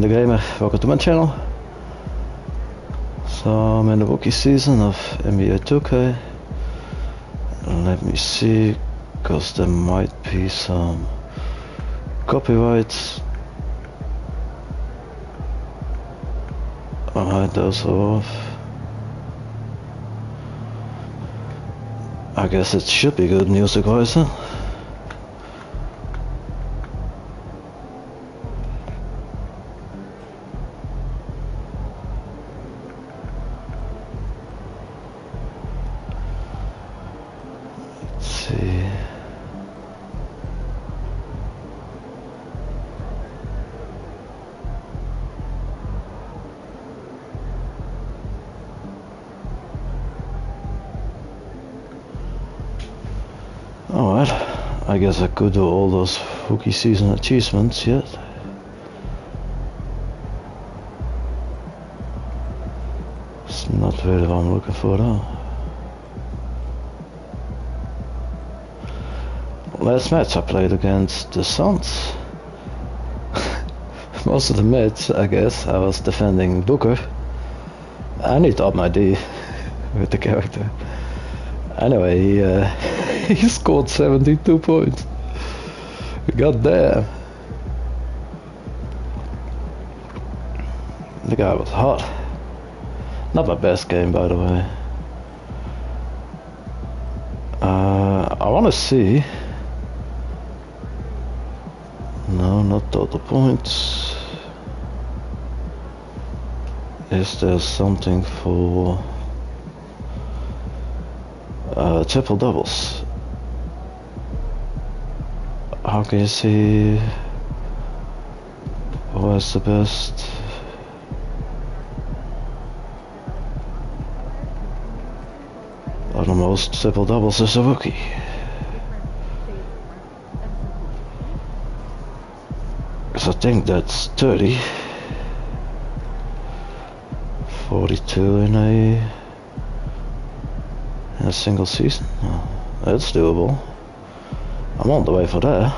the gamer, welcome to my channel. So I'm in the rookie season of NBA 2K. Let me see, cause there might be some copyrights. Alright, those are off. I guess it should be good music, right? Alright, I guess I could do all those rookie season achievements yet. It's not really what I'm looking for though. Last match I played against the Suns. Most of the match, I guess, I was defending Booker. And he taught my D with the character. Anyway, he scored 72 points. God damn. The guy was hot. Not my best game, by the way. I want to see. No, not total points. Is there something for triple doubles? How can you see who is the best? Or the most triple doubles is a rookie. Because I think that's 30. 42 in a single season. Oh, that's doable. I'm on the way for that.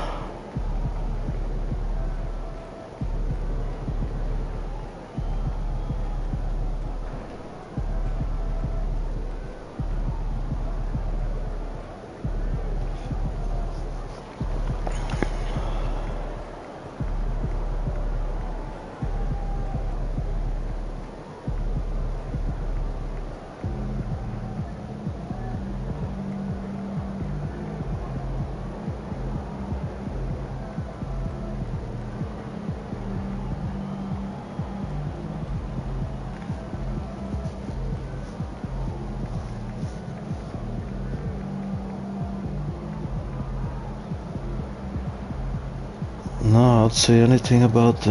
No, I don't see anything about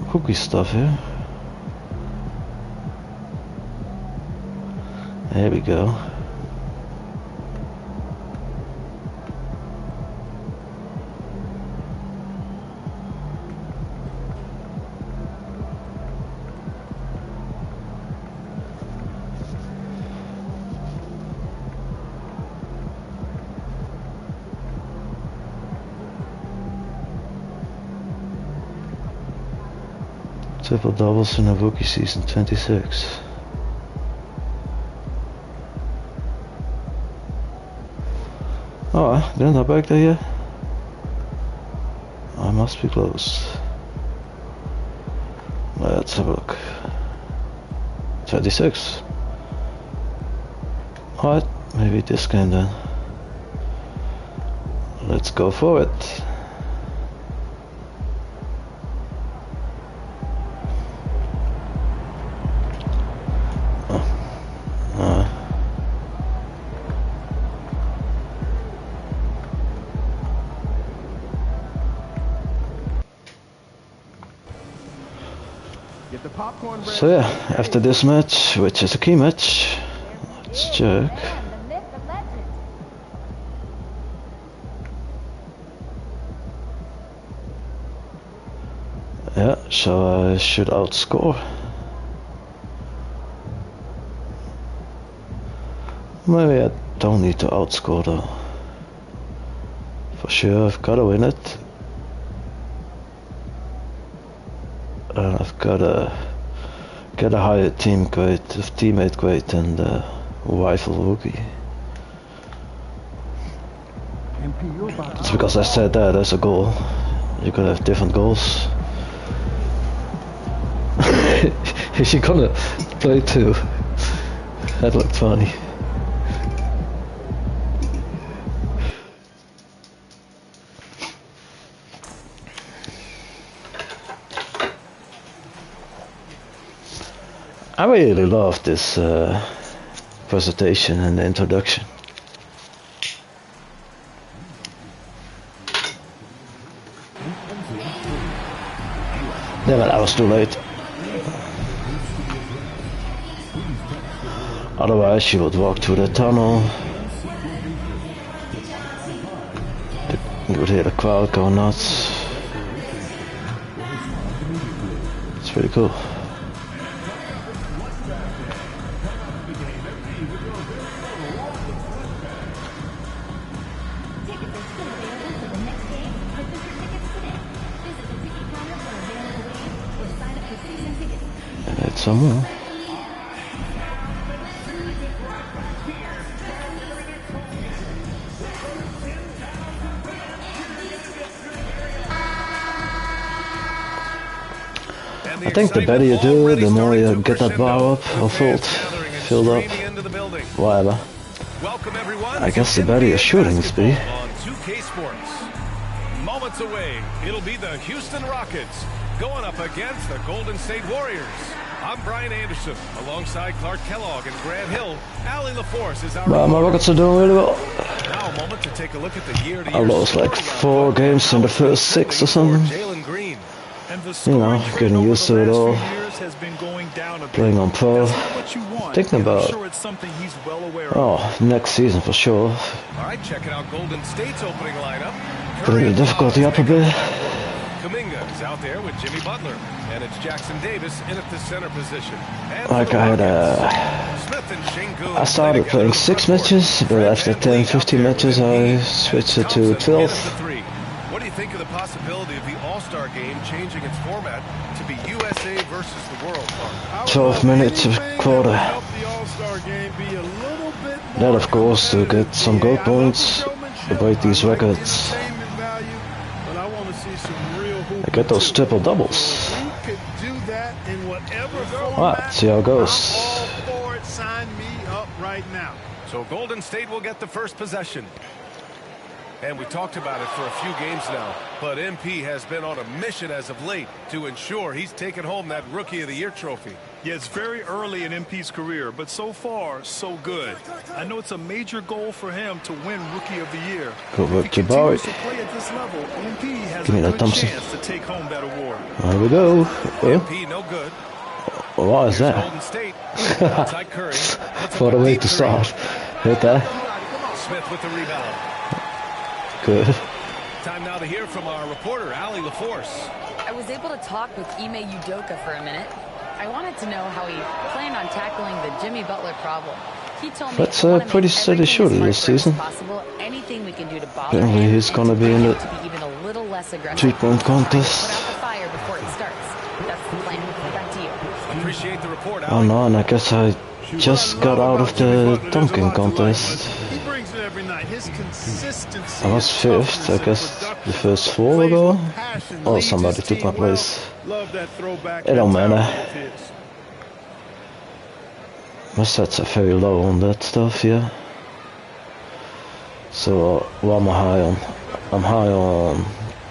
cookie stuff here. There we go. Triple doubles in a rookie season, 26. Oh, they're not back there yet? I must be close. Let's have a look. 26. Alright, maybe this game then. Let's go for it. So yeah, after this match, which is a key match, let's check. Yeah, so I should outscore. Maybe I don't need to outscore though. For sure, I've gotta win it. I've got a higher teammate grade than the rifle rookie. It's because I said that as a goal. You could have different goals. Is she gonna play too? That looked funny. I really love this presentation and the introduction. Damn it, I was too late. Otherwise she would walk through the tunnel. You would hear the crowd go nuts. It's pretty cool. Somewhere. I think the better you do it, the more you get that bar up or filled up, whatever. I guess the better your shooting speed. Moments away, it'll be the Houston Rockets going up against the Golden State Warriors. I'm Brian Anderson, alongside Clark Kellogg and Grant Hill. Allie LaForce is our... Well, my Rockets are doing really well. Now a moment to take a look at the year-to-year I lost like 4 games in the first 6 or something. You know, getting used to it all. Playing on pro. Thinking about next season for sure. Alright, checking out Golden State's opening lineup. Putting the difficulty up a bit. Kuminga is out there with Jimmy Butler, and it's Jackson Davis in at the center position. Like I had I started playing 6 matches, but after 10-15 matches I switched it to 12. What do you think of the possibility of the All-Star game changing its format to be USA versus the world? 12 minutes a quarter. That of course to get some goal points to break these records. I get those triple doubles. Alright, see how it goes. So Golden State will get the first possession. And we talked about it for a few games now, but MP has been on a mission as of late to ensure he's taken home that Rookie of the Year trophy. Yeah, it's very early in MP's career, but so far, so good. I know it's a major goal for him to win Rookie of the Year. Good work, Jabari. Give me that Thompson. To take home that award. There we go. MP no good. Well, what is that? What a way to start. Hit that. Smith with the rebound. Good. Time now to hear from our reporter, Allie LaForce. I was able to talk with Ime Udoka for a minute. I wanted to know how he planned on tackling the Jimmy Butler problem. He told me that's a pretty steady shooter this season. Anything we can do to bother Apparently him, he's gonna be in the even a little less aggressive. 3-point contest. Put out the fire before it starts. That's the plan. Back to you. Appreciate the report, Oh no, and I guess I just got out of the dunking contest. I was 5th, I guess the first 4 ago. Oh, somebody took my place. It don't matter. My stats are very low on that stuff, yeah. So, what am I high on? I'm high on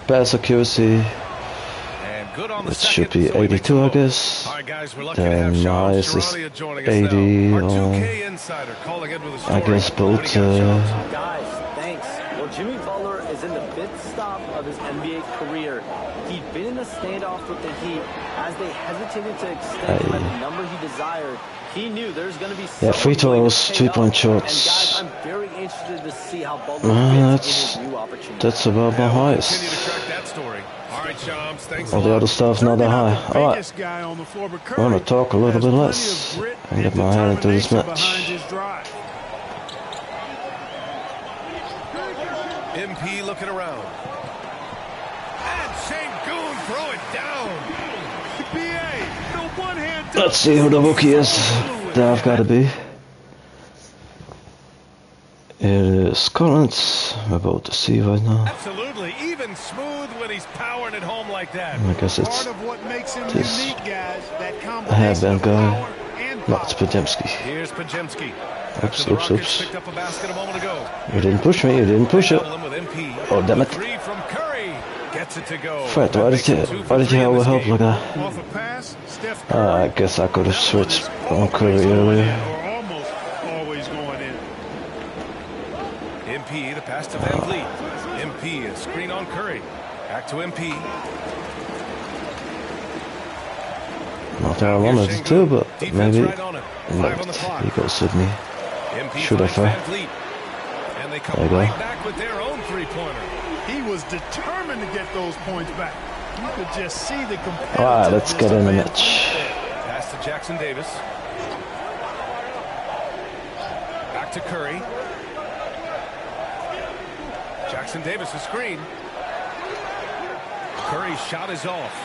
pass accuracy, which should be 82, I guess. Then my highest is 80 on, I guess, both. Jimmy Butler is in the 5th stop of his NBA career. He'd been in a standoff with the Heat as they hesitated to extend him at the number he desired. He knew there's going to be free throws, 3-point shots. I'm very interested to see how Butler fits in his new opportunity. That's about my highest. All the other stuff's not that high. Alright, I'm gonna talk a little bit less and get my head into this match. MP looking around. And Sengun throw it down. Let's see who the rookie is. There I've got to be. It is Collins. We're about to see right now. Absolutely, even smooth when he's powering it home like that. I guess it's Part of what makes him this unique, guys, that hairband combination of guy. power and No, it's Podziemski. Here's Podziemski. Oops, The oops, Rockets oops. picked up a basket a moment ago. You didn't push me, you didn't push it. Double him with MP. Oh, damn it. Three from Curry. Gets it to go. Fred, That why makes did it you 2 for 3 have in this help game. like that? off a pass, Steph I Curry. guess I could have switched on Curry earlier. Or almost always going in. MP, the pass to Van Vliet. MP, a screen on Curry. Back to MP. Not that I wanted to do, but Defense maybe right on it. 5 on the clock. he goes with me. MP Should have, finds Van Vliet. And they come There you go. right back with their own three-pointer. He was determined to get those points back. You could just see the competitiveness. Alright, let's get in the of match. Pass to Jackson Davis. Back to Curry. Jackson Davis, a screen. Curry's shot is off.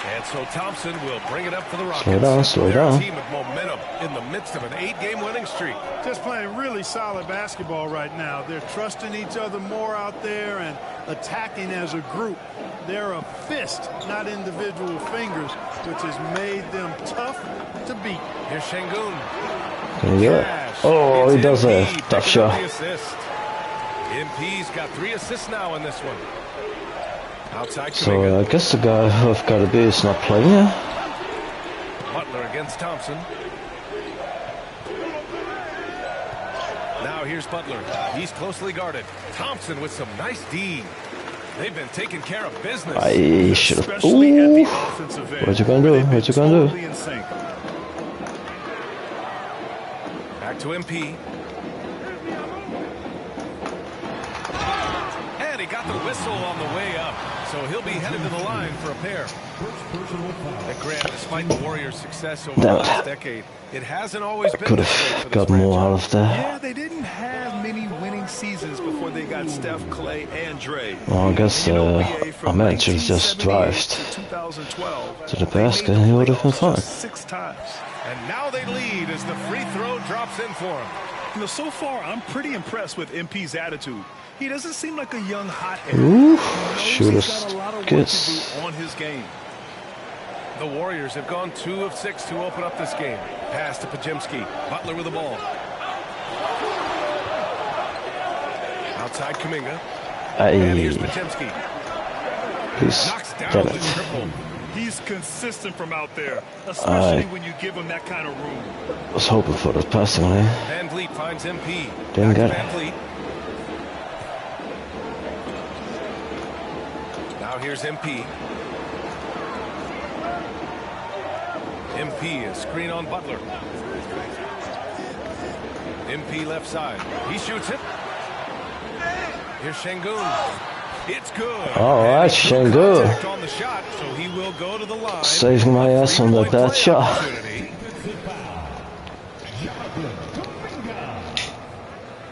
And so Thompson will bring it up for the Rockets. Slow They're down. a team with momentum in the midst of an 8-game winning streak. Just playing really solid basketball right now. They're trusting each other more out there and attacking as a group. They're a fist, not individual fingers, which has made them tough to beat. Here's Şengün. Yeah. Oh, he does a MP tough picking up shot. the assist. MP's got 3 assists now in this one. Outside So Kuminga. I guess the guy who've got to be is not playing here. Butler against Thompson. Now here's Butler. He's closely guarded. Thompson with some nice D. They've been taking care of business. I should have. Especially at the Ooh. offensive end. What you gonna do? They've been What you gonna do? totally in sync. Back to MP. And he got the whistle on the way up. So he'll be headed to the line for a pair. And Grant, despite the Warriors' success over the Damn it. last decade, it hasn't always been Could this way for have this got more franchise. out of there. Yeah, they didn't have many winning seasons before they got Steph, Clay, and Dre. Well, I guess You know, our BA from manager just 1978 drived to 2012, to the they made basket the and he would have been playoffs fine. just 6 times. And now they lead as the free throw drops in for him. You know, so far, I'm pretty impressed with MP's attitude. He doesn't seem like a young hothead. Ooh, He knows shooter's he's got a lot of work kiss. to do on his game. The Warriors have gone 2 of 6 to open up this game. Pass to Podziemski. Butler with the ball. Outside Kuminga. And here's Hey, Podziemski. please, Knocks down damn the it. triple. He's consistent from out there, especially when you give him that kind of room. Was hoping for the passing lane. Van Vliet finds MP. Didn't Back to get it. Van Vliet. Now here's MP. MP, a screen on Butler. MP left side. He shoots it. Here's Şengün. It's good. All right, And he drew Şengün. contact on the shot, so he will go to the line. Saving my ass on that bad shot. Opportunity.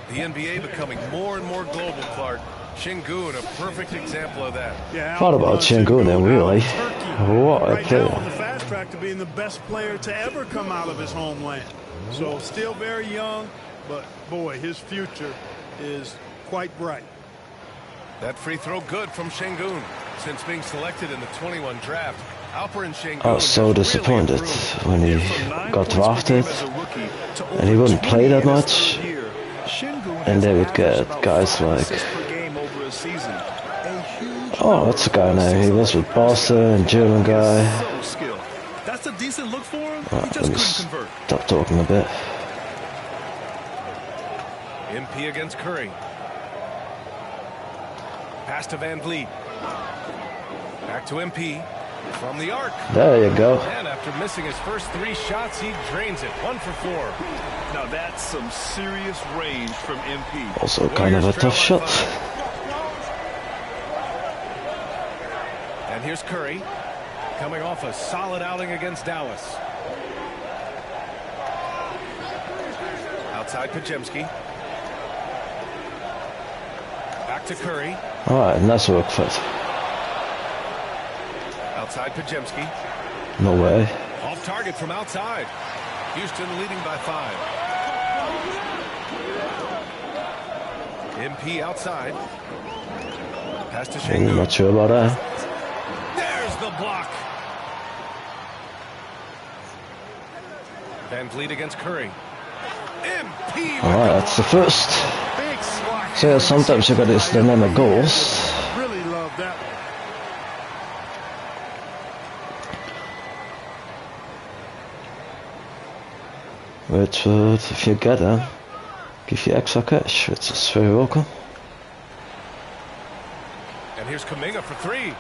The NBA becoming more and more global, Clark. Şengün, a perfect example of that. Yeah, Thought about Şengün then, really. What a right now on player. the fast track to being the best player to ever come out of his homeland. So still very young, but boy, his future is quite bright. That free throw good from Şengün. Since being selected in the 21 draft, Alperen Şengün I was so has really disappointed improved. when he From 9 got points per drafted. game as a rookie to and he over wouldn't play 20 that in his much. third year, Şengün And has they would averaged get about guys 5 like- assists per game over a season. A huge Oh, that's the guy now. He was with Boston, German guy. so skilled. That's a decent look for him. He Let just me couldn't convert. stop talking a bit. MP against Curry. Pass to Van Vliet. Back to MP. From the arc. There you go. And after missing his first 3 shots, he drains it. 1 for 4. Now that's some serious range from MP. Also kind of a tough shot. And here's Curry, coming off a solid outing against Dallas. Outside Podziemski. Back to Curry. Alright, nice work, Fred. Outside Podziemski. No way. Off target from outside. Houston leading by 5. MP outside. Pass to Şengün. Not sure about that. There's the block. Van Vliet against Curry. MP. Alright, that's the first. Big swat. So yeah, sometimes you got this dynamic goals. Really love that one. Which, if you get them, give you extra cash, which is very welcome. And here's Kuminga for 3.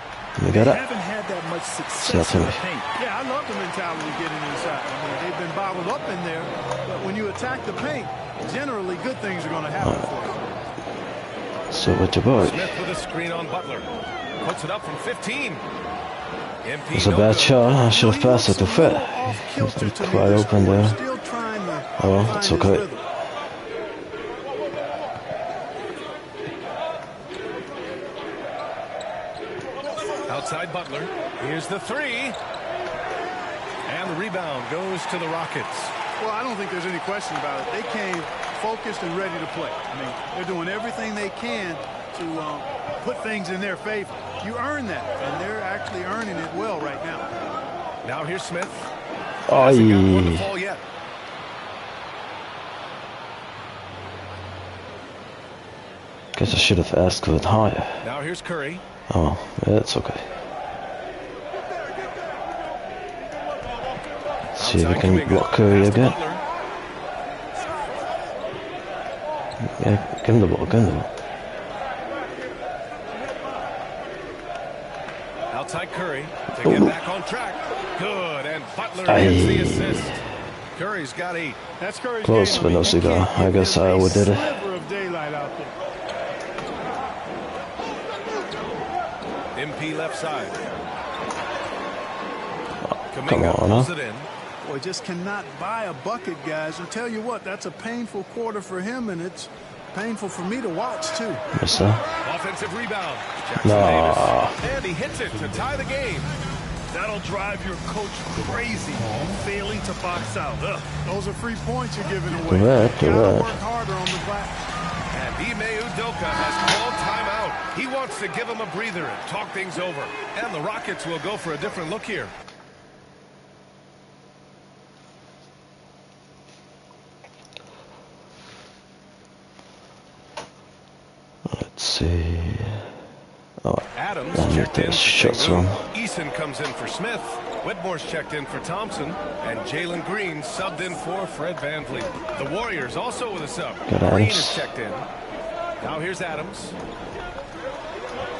You get it? Haven't had that much success That's in the right. paint. Yeah, I love the mentality getting inside. I mean, they've been bottled up in there, but when you attack the paint, generally good things are going to happen for you. So with your boy. Smith with a screen on Butler. Puts it up from 15. MP It's a no bad good. shot. I should have passed it to Fit. He's quite open there. Still trying to Oh, well, find it's his okay. rhythm. Outside Butler. Here's the 3. And the rebound goes to the Rockets. Well, I don't think there's any question about it. They came focused and ready to play. I mean, they're doing everything they can to put things in their favor. You earn that, and they're actually earning it well right now. Now here's Smith. Oh, Hasn't got one to fall yet. guess I should have asked a bit higher. Now here's Curry. Oh, yeah, it's okay. See if we Outside can Kuminga. block Curry Pass to again. Butler. Yeah, give him the ball, give him the ball. Outside Curry to get back on track. Good, and Butler Aye. gets the assist. Curry's got 8. That's Curry's Close, game. but no You cigar. can't I give guess him I a overdid it. sliver of daylight out there. MP left side. Come Kuminga on, pulls huh? it in. Boy, just cannot buy a bucket, guys. And tell you what, that's a painful quarter for him, and it's painful for me to watch, too. Missed that. Offensive rebound. Jackson No. Davis. And he hits it to tie the game. That'll drive your coach crazy, failing to box out. Ugh. Those are free points you're giving away. Correct, You gotta correct. work harder on the glass. And Ime Udoka has called timeout. He wants to give him a breather and talk things over. And the Rockets will go for a different look here. Let's see. Oh, Adams I need checked in the for shots Şengün. wrong. Eason comes in for Smith. Whitmore's checked in for Thompson. And Jalen Green subbed in for Fred VanVleet. The Warriors also with a sub. Got Green Adams. is checked in. Now here's Adams.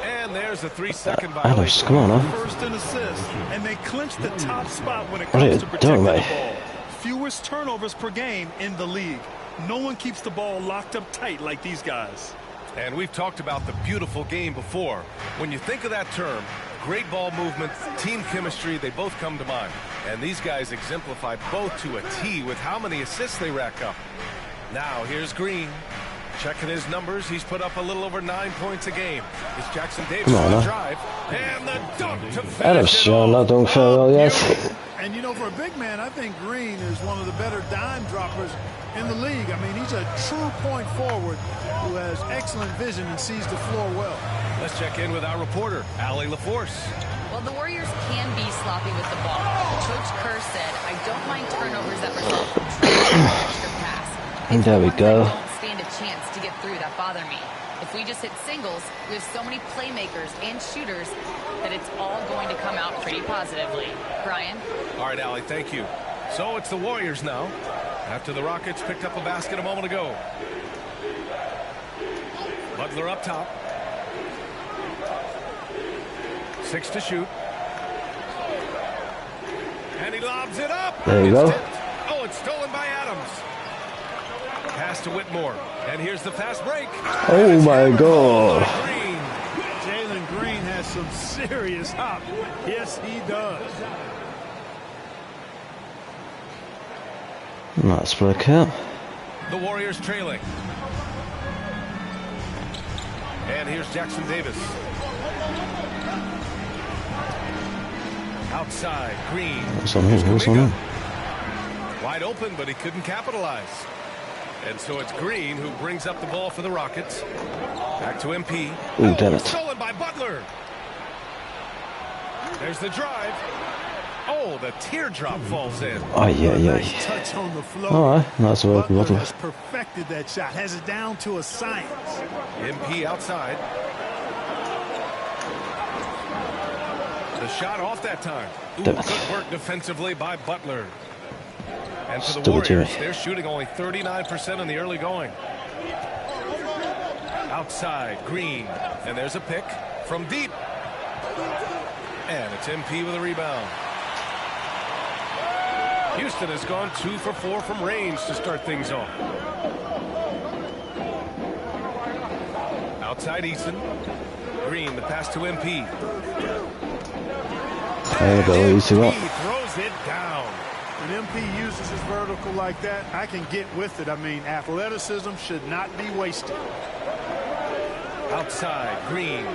And there's a 3-second Adams, violation. come on, huh? First and assist, and they clinch the top spot when it What are comes you to protecting doing, the mate? ball. Fewest turnovers per game in the league. No one keeps the ball locked up tight like these guys. And we've talked about the beautiful game before. When you think of that term, great ball movement, team chemistry, they both come to mind. And these guys exemplify both to a T with how many assists they rack up. Now here's Green. Checking his numbers, he's put up a little over 9 points a game. It's Jackson Davis Come on, on the huh? drive. And the dunk to finish Adams, it you're off. not doing very well yet. And, you know, for a big man, I think Green is one of the better dime droppers in the league. I mean, he's a true point forward who has excellent vision and sees the floor well. Let's check in with our reporter, Allie LaForce. Well, the Warriors can be sloppy with the ball. Coach Kerr said, I don't mind turnovers that result from trying to extra pass. It's There the we ones go. that don't stand a chance to get through that bother me. If we just hit singles, we have so many playmakers and shooters that it's all going to come out pretty positively. Brian? All right, Allie, thank you. So it's the Warriors now, after the Rockets picked up a basket a moment ago. Butler up top. 6 to shoot. And he lobs it up. There you It's go. tipped. Oh, it's stolen by Adams. Pass to Whitmore. And here's the fast break. Oh my God. Green. Jalen Green has some serious hop. Yes, he does. Nice break here. The Warriors trailing. And here's Jackson Davis. Outside, Green. What's on him? What's on him? Wide open, but he couldn't capitalize. And so it's Green who brings up the ball for the Rockets. Back to MP. Ooh, damn it. Stolen by Butler. There's the drive. Oh, the teardrop falls in. Oh, yeah. Nice touch on the floor. All right, nice work, Butler Butler. has perfected that shot. Has it down to a science. MP outside. The shot off that time. Ooh, Damn it. good work defensively by Butler. And for the Stupid Warriors, Jimmy. they're shooting only 39% in the early going. Outside, Green. And there's a pick from deep. And it's MP with a rebound. Houston has gone 2 for 4 from range to start things off. Outside Eason. Green, the pass to MP. There we go, easy up. He throws it down. When MP uses his vertical like that, I can get with it. I mean, athleticism should not be wasted. Outside, Green.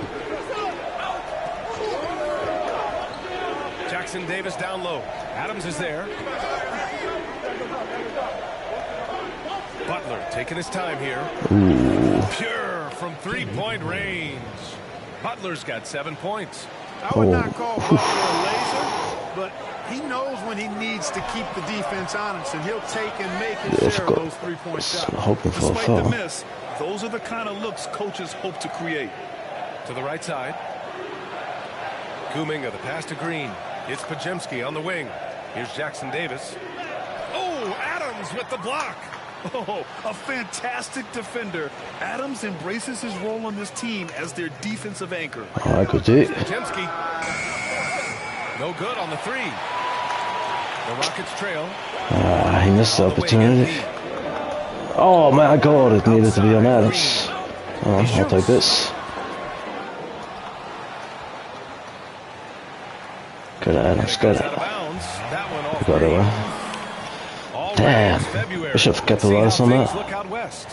Jackson Davis down low. Adams is there. Butler taking his time here. Pure from three-point range. Butler's got 7 points. I would not call Butler a laser, but he knows when he needs to keep the defense honest, and he'll take and make his share of those three-point shots. Hoping for a Despite the foul. miss, those are the kind of looks coaches hope to create. To the right side. Kuminga, the pass to Green. It's Podziemski on the wing. Here's Jackson Davis. Oh, Adams with the block. Oh, a fantastic defender. Adams embraces his role on this team as their defensive anchor. All right, good D. Podziemski. No good on the three. The Rockets trail. He missed the opportunity. Oh my God, it needed to be on Adams. Oh, I'll take this. Good Adams, good. Out of bounds. That one off. Got it well. Damn, I should have capitalized on that. Look out west.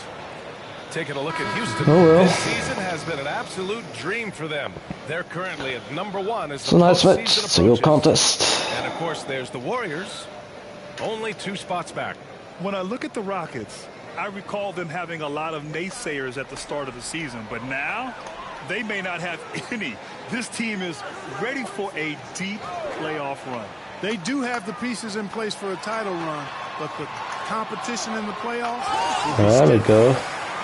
Taking a look at Houston. Oh well. This season has been an absolute dream for them. They're currently at #1 as It's the a nice match, postseason single approaches. contest. And of course, there's the Warriors. Only 2 spots back. When I look at the Rockets, I recall them having a lot of naysayers at the start of the season, but now they may not have any. This team is ready for a deep playoff run. They do have the pieces in place for a title run, but the competition in the playoffs. There we go.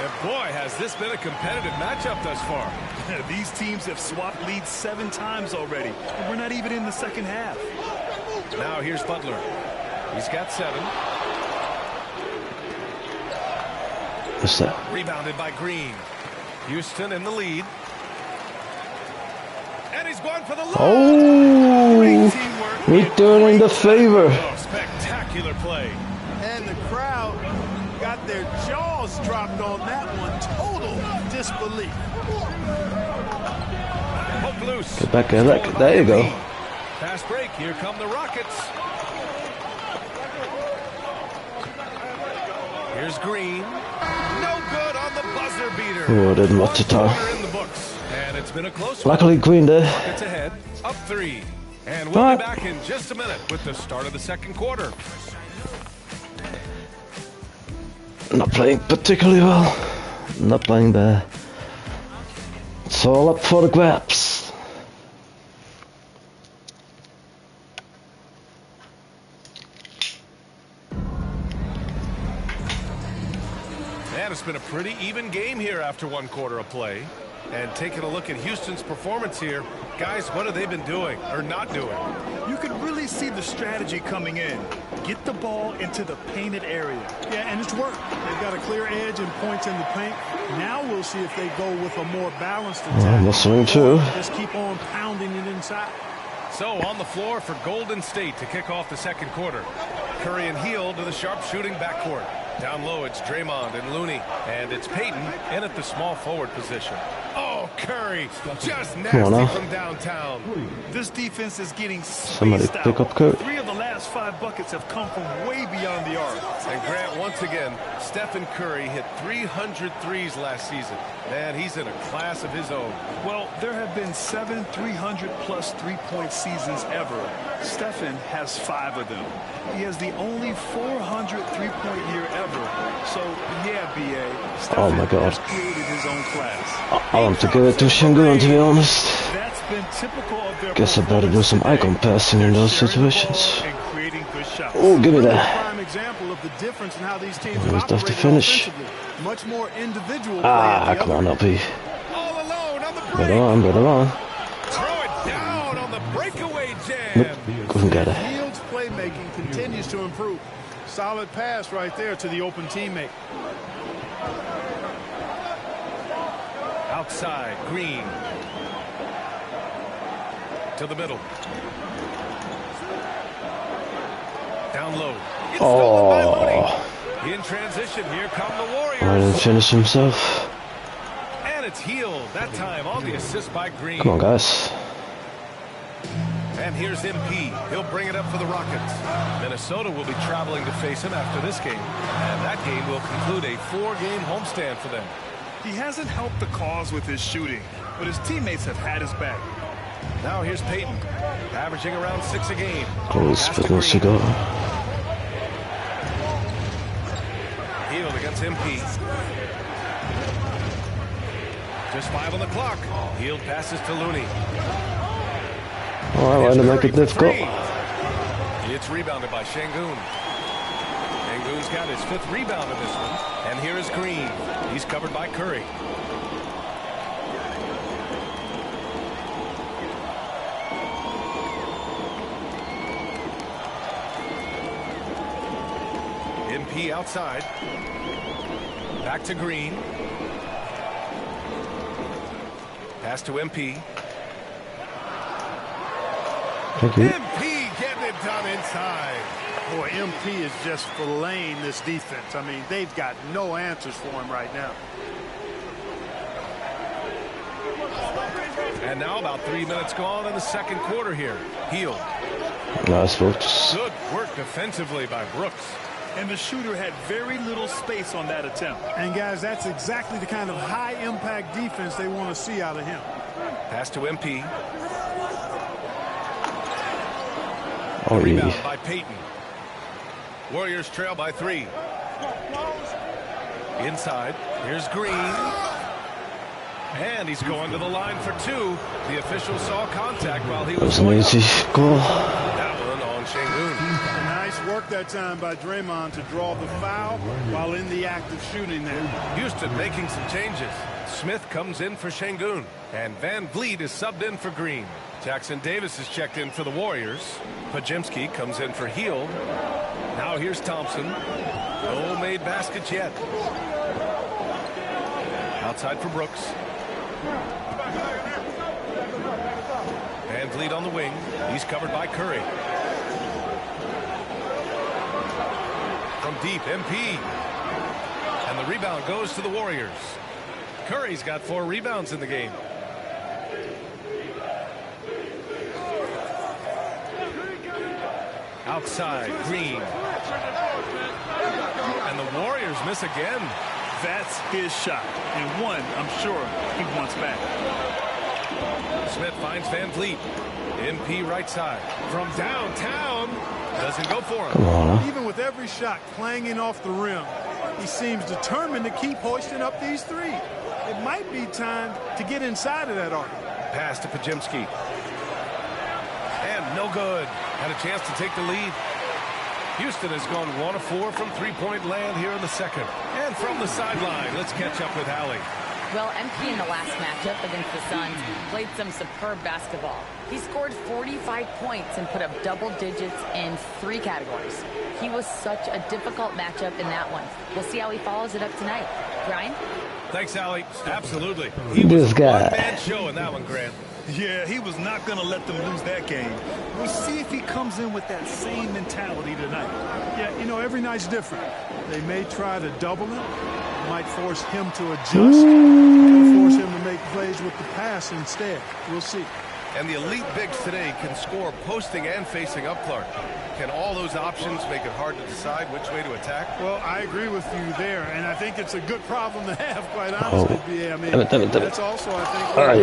And boy, has this been a competitive matchup thus far. These teams have swapped leads 7 times already, and we're not even in the second half. Now here's Butler. He's got 7. What's that? Rebounded by Green. Houston in the lead. And he's going for the lob. Oh, returning the favor. Oh, spectacular play. And the crowd got their jaws dropped on that one. Total disbelief. Hook loose. Get back, Alec. There you go. Fast break. Here come the Rockets. Here's Green. No good on the buzzer beater. Oh, I didn't watch the time. In the books. And it's been a close one. Luckily, Green there. Rockets ahead. Up 3. And we'll be back in just a minute with the start of the second quarter. Not playing particularly well. Not playing bad. It's all up for the grabs. And it's been a pretty even game here after 1 quarter of play. And taking a look at Houston's performance here, guys, what have they been doing or not doing? You can really see the strategy coming in. Get the ball into the painted area. Yeah, and it's worked. They've got a clear edge and points in the paint. Now we'll see if they go with a more balanced attack. Well, swing too. Just keep on pounding it inside. So on the floor for Golden State to kick off the second quarter. Curry and Hield to the sharpshooting backcourt. Down low, it's Draymond and Looney. And it's Payton in at the small forward position. Oh, Curry, just nasty from downtown. This defense is getting Somebody spaced pick out. up Curry. 3 of the last 5 buckets have come from way beyond the arc. And Grant, once again, Stephen Curry hit 300 threes last season. Man, he's in a class of his own. Well, there have been 7 300-plus three-point seasons ever. Stephen has 5 of them. He has the only 400 three-point year ever. So, yeah, B.A., Stephen Oh my God. has created his own class. I want to give it to Şengün, to be honest. That's been typical of their Guess I better do some icon passing in those situations. and creating good shots. Oh, give me Really a that. prime example of the difference in how these teams have Where's the operated finish? offensively. Much more individual Ah, play. come on, LP. All alone on the break. Better on, better on. Throw it down on the breakaway jam. Nope, couldn't get it. Fields' playmaking continues to improve. Solid pass right there to the open teammate. Outside, Green. To the middle. Down low. It's stolen by Looney. Oh, In transition, here come the I Warriors. didn't finish himself. And it's Healed. That time on the assist by Green. Come on, guys. And here's MP. He'll bring it up for the Rockets. Minnesota will be traveling to face him after this game. And that game will conclude a 4-game homestand for them. He hasn't helped the cause with his shooting, but his teammates have had his back. Now here's Payton, averaging around 6 a game. Close, Pass to but no Green. cigar. Healed against MP. Just 5 on the clock. Healed passes to Looney. Oh, I want to make it difficult. It's rebounded by Şengün. Şengün's got his 5th rebound in this one. And here is Green. He's covered by Curry. MP outside. Back to Green. Pass to MP. Thank you. MP getting it done inside. Boy, MP is just filleting this defense. I mean, they've got no answers for him right now. And now about 3 minutes gone in the second quarter here. Healed. Nice folks. Good work defensively by Brooks. And the shooter had very little space on that attempt. And, guys, that's exactly the kind of high-impact defense they want to see out of him. Pass to MP. Oh, Rebound yeah. by Payton. Warriors trail by 3. Inside. Here's Green. And he's going to the line for 2. The official saw contact while he That was was an going up. easy goal. That one on Şengün. Nice work that time by Draymond to draw the foul while in the act of shooting there. Houston making some changes. Smith comes in for Şengün. And Van Vliet is subbed in for Green. Jackson Davis is checked in for the Warriors. Pajemski comes in for Healed. Now here's Thompson. No made baskets yet. Outside for Brooks. Van Vliet on the wing. He's covered by Curry. From deep, MP. And the rebound goes to the Warriors. Curry's got 4 rebounds in the game. Outside, Green. And the Warriors miss again. That's his shot, and one I'm sure he wants back. Smith finds Van Vliet. MP right side. From downtown. Doesn't go for him. Come on. Even with every shot clanging off the rim, he seems determined to keep hoisting up these threes. It might be time to get inside of that arc. Pass to Pajemski. And no good. Had a chance to take the lead. Houston has gone 1 of 4 from three-point land here in the second. And from the sideline, let's catch up with Allie. Well, MP in the last matchup against the Suns played some superb basketball. He scored 45 points and put up double digits in 3 categories. He was such a difficult matchup in that one. We'll see how he follows it up tonight. Brian? Thanks, Allie. Absolutely. He This was a guy. one-man show in that one, Grant. Yeah, he was not going to let them lose that game. We'll see if he comes in with that same mentality tonight. Yeah, you know, every night's different. They may try to double him, might force him to adjust, or force him to make plays with the pass instead. We'll see. And the elite bigs today can score posting and facing up, Clark. Can all those options make it hard to decide which way to attack? Well, I agree with you there, and I think it's a good problem to have, quite honestly, BA. I mean, damn it. that's also, I think, where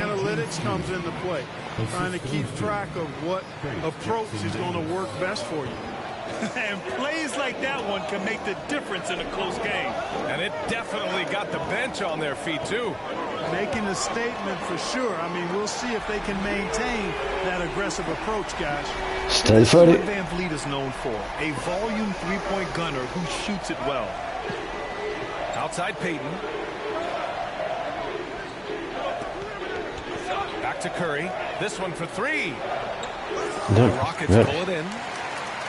analytics comes into play. Trying to keep track of what approach is going to work best for you. And plays like that one can make the difference in a close game. And it definitely got the bench on their feet, too. Making a statement for sure. I mean, we'll see if they can maintain that aggressive approach, guys. Stay Freddie. What Van Vliet is known for, a volume three-point gunner who shoots it well. Outside Payton. Back to Curry. This one for three. The Rockets pull it in.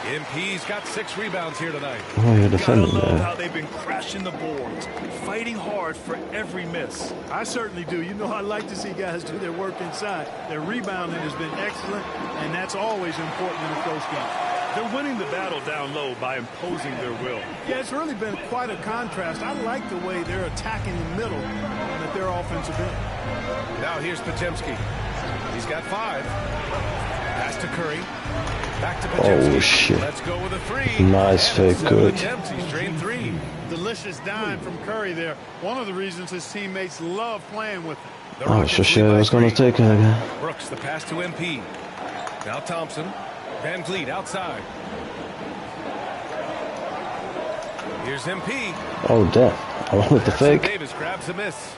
MP's got 6 rebounds here tonight. Oh, you're defending Gotta love that. how they've been crashing the boards, fighting hard for every miss. I certainly do. You know, I like to see guys do their work inside. Their rebounding has been excellent, and that's always important in a close game. They're winning the battle down low by imposing their will. Yeah, it's really been quite a contrast. I like the way they're attacking the middle with their offensive end. Now here's Podziemski. He's got 5. Pass to Curry. Back to Podziemski. Oh, shit. Let's go with a 3. Nice fake, good. Attempts. He's drained 3. Delicious dime from Curry there. One of the reasons his teammates love playing with him. The Oh, Rockets so shit, lead I by was gonna 3. take it again. Brooks, the pass to MP. Now Thompson. Van Vliet outside. Here's MP. Oh, damn. I went with the Jackson fake. Davis grabs a miss.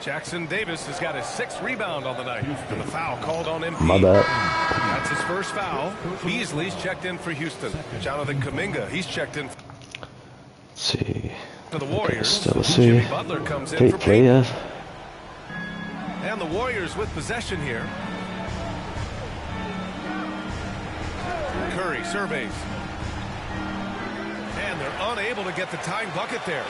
Jackson Davis has got his 6th rebound on the night. And the foul called on MP. My bad. That's his first foul. Beasley's checked in for Houston. Jonathan Kuminga, he's checked in Let's see. for the Warriors. Still Jimmy see. Butler comes in Hey, for Payton. player. And the Warriors with possession here. Curry surveys. And they're unable to get the tying bucket there.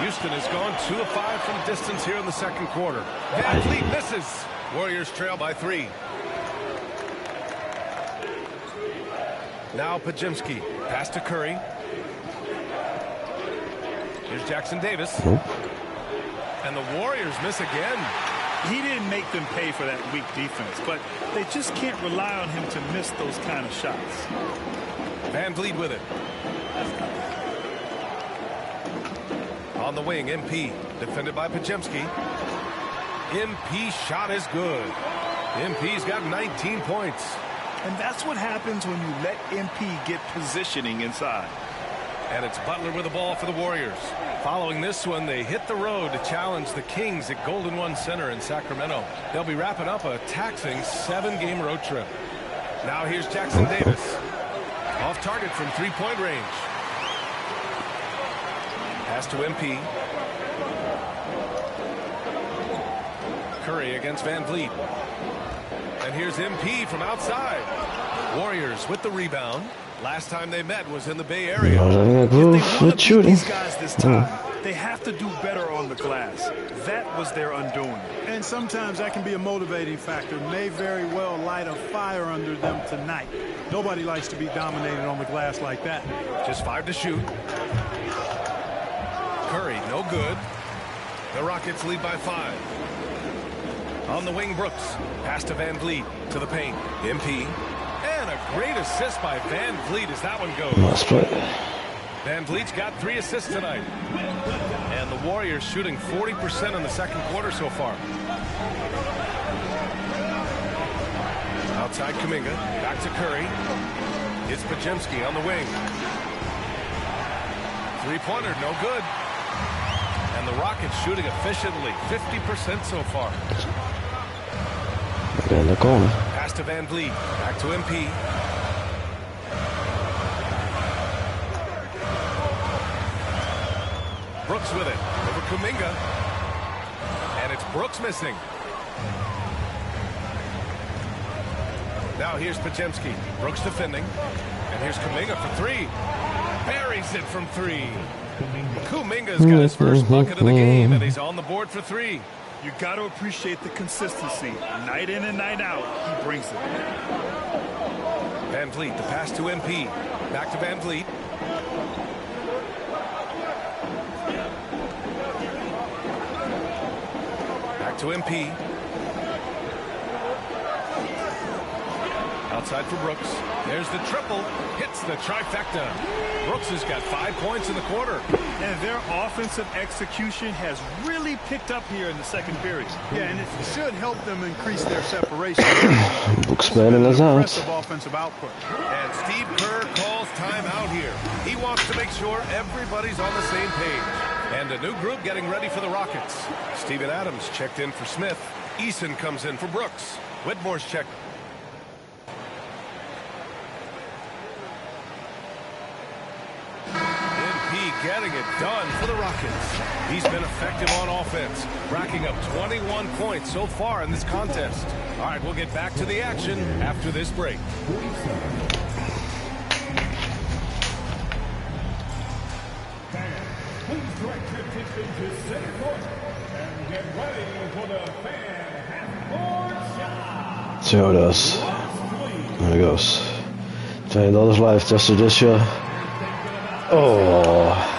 Houston has gone 2 of 5 from distance here in the second quarter. Van Vliet misses. Warriors trail by 3. Now Podziemski. Pass to Curry. Here's Jackson Davis. And the Warriors miss again. He didn't make them pay for that weak defense, but they just can't rely on him to miss those kind of shots. Van Vliet with it. On the wing, MP. Defended by Podziemski. MP shot is good. MP's got 19 points. And that's what happens when you let MP get positioning inside. And it's Butler with the ball for the Warriors. Following this one, they hit the road to challenge the Kings at Golden One Center in Sacramento. They'll be wrapping up a taxing 7-game road trip. Now here's Jackson Davis. Off target from 3-point range. Pass to MP. Curry against Van Vliet. And here's MP from outside. Warriors with the rebound. Last time they met was in the Bay Area. I was having a If they groove want to with beat shooting. these guys this time, they have to do better on the glass. That was their undoing. And sometimes that can be a motivating factor. May very well light a fire under them tonight. Nobody likes to be dominated on the glass like that. Just 5 to shoot. Curry, no good. The Rockets lead by 5. On the wing, Brooks. Pass to Van Vliet to the paint. MP. And a great assist by Van Vliet as that one goes. Nice play. Van Vliet's got 3 assists tonight. And the Warriors shooting 40% in the second quarter so far. Outside Kuminga. Back to Curry. It's Podziemski on the wing. 3-pointer, no good. And the Rockets shooting efficiently, 50% so far. Okay, in the corner. Pass to Van Vliet. Back to MP. Brooks with it. Over Kuminga. And it's Brooks missing. Now here's Podziemski. Brooks defending. And here's Kuminga for 3. Buries it from 3. Kuminga's got his first bucket of the game, and he's on the board for 3. You got to appreciate the consistency. Night in and night out, he brings it. Van Vliet, the pass to MP. Back to Van Vliet. Back to MP. Outside for Brooks. There's the triple. Hits the trifecta. Brooks has got 5 points in the quarter. And their offensive execution has really picked up here in the second period. Yeah, and it should help them increase their separation. Brooks bailing us out. Impressive offensive output. And Steve Kerr calls timeout here. He wants to make sure everybody's on the same page. And a new group getting ready for the Rockets. Steven Adams checked in for Smith. Eason comes in for Brooks. Whitmore's checked. Getting it done for the Rockets. He's been effective on offense, racking up 21 points so far in this contest. All right, we'll get back to the action after this break. Please direct your attention to center court and get ready for the fan half-court shot. See how it does. There it goes. $20 left just to this year. Oh.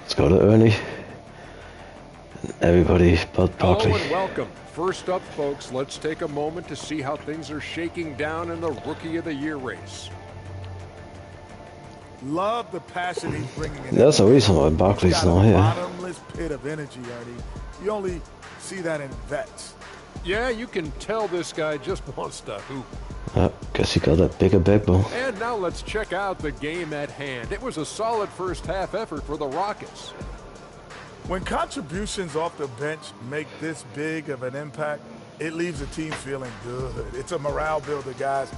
Let's go to Ernie. Everybody but Barkley. Hello and welcome. First up, folks, let's take a moment to see how things are shaking down in the Rookie of the Year race. Love the passion he's bringing in. There's a reason why Barkley's not here. Bottomless pit of energy, Ernie. You only see that in vets. Yeah, you can tell this guy just wants to hoop. Guess he got that bigger backbone. And now let's check out the game at hand. It was a solid first half effort for the Rockets. When contributions off the bench make this big of an impact, it leaves the team feeling good. It's a morale builder, guys,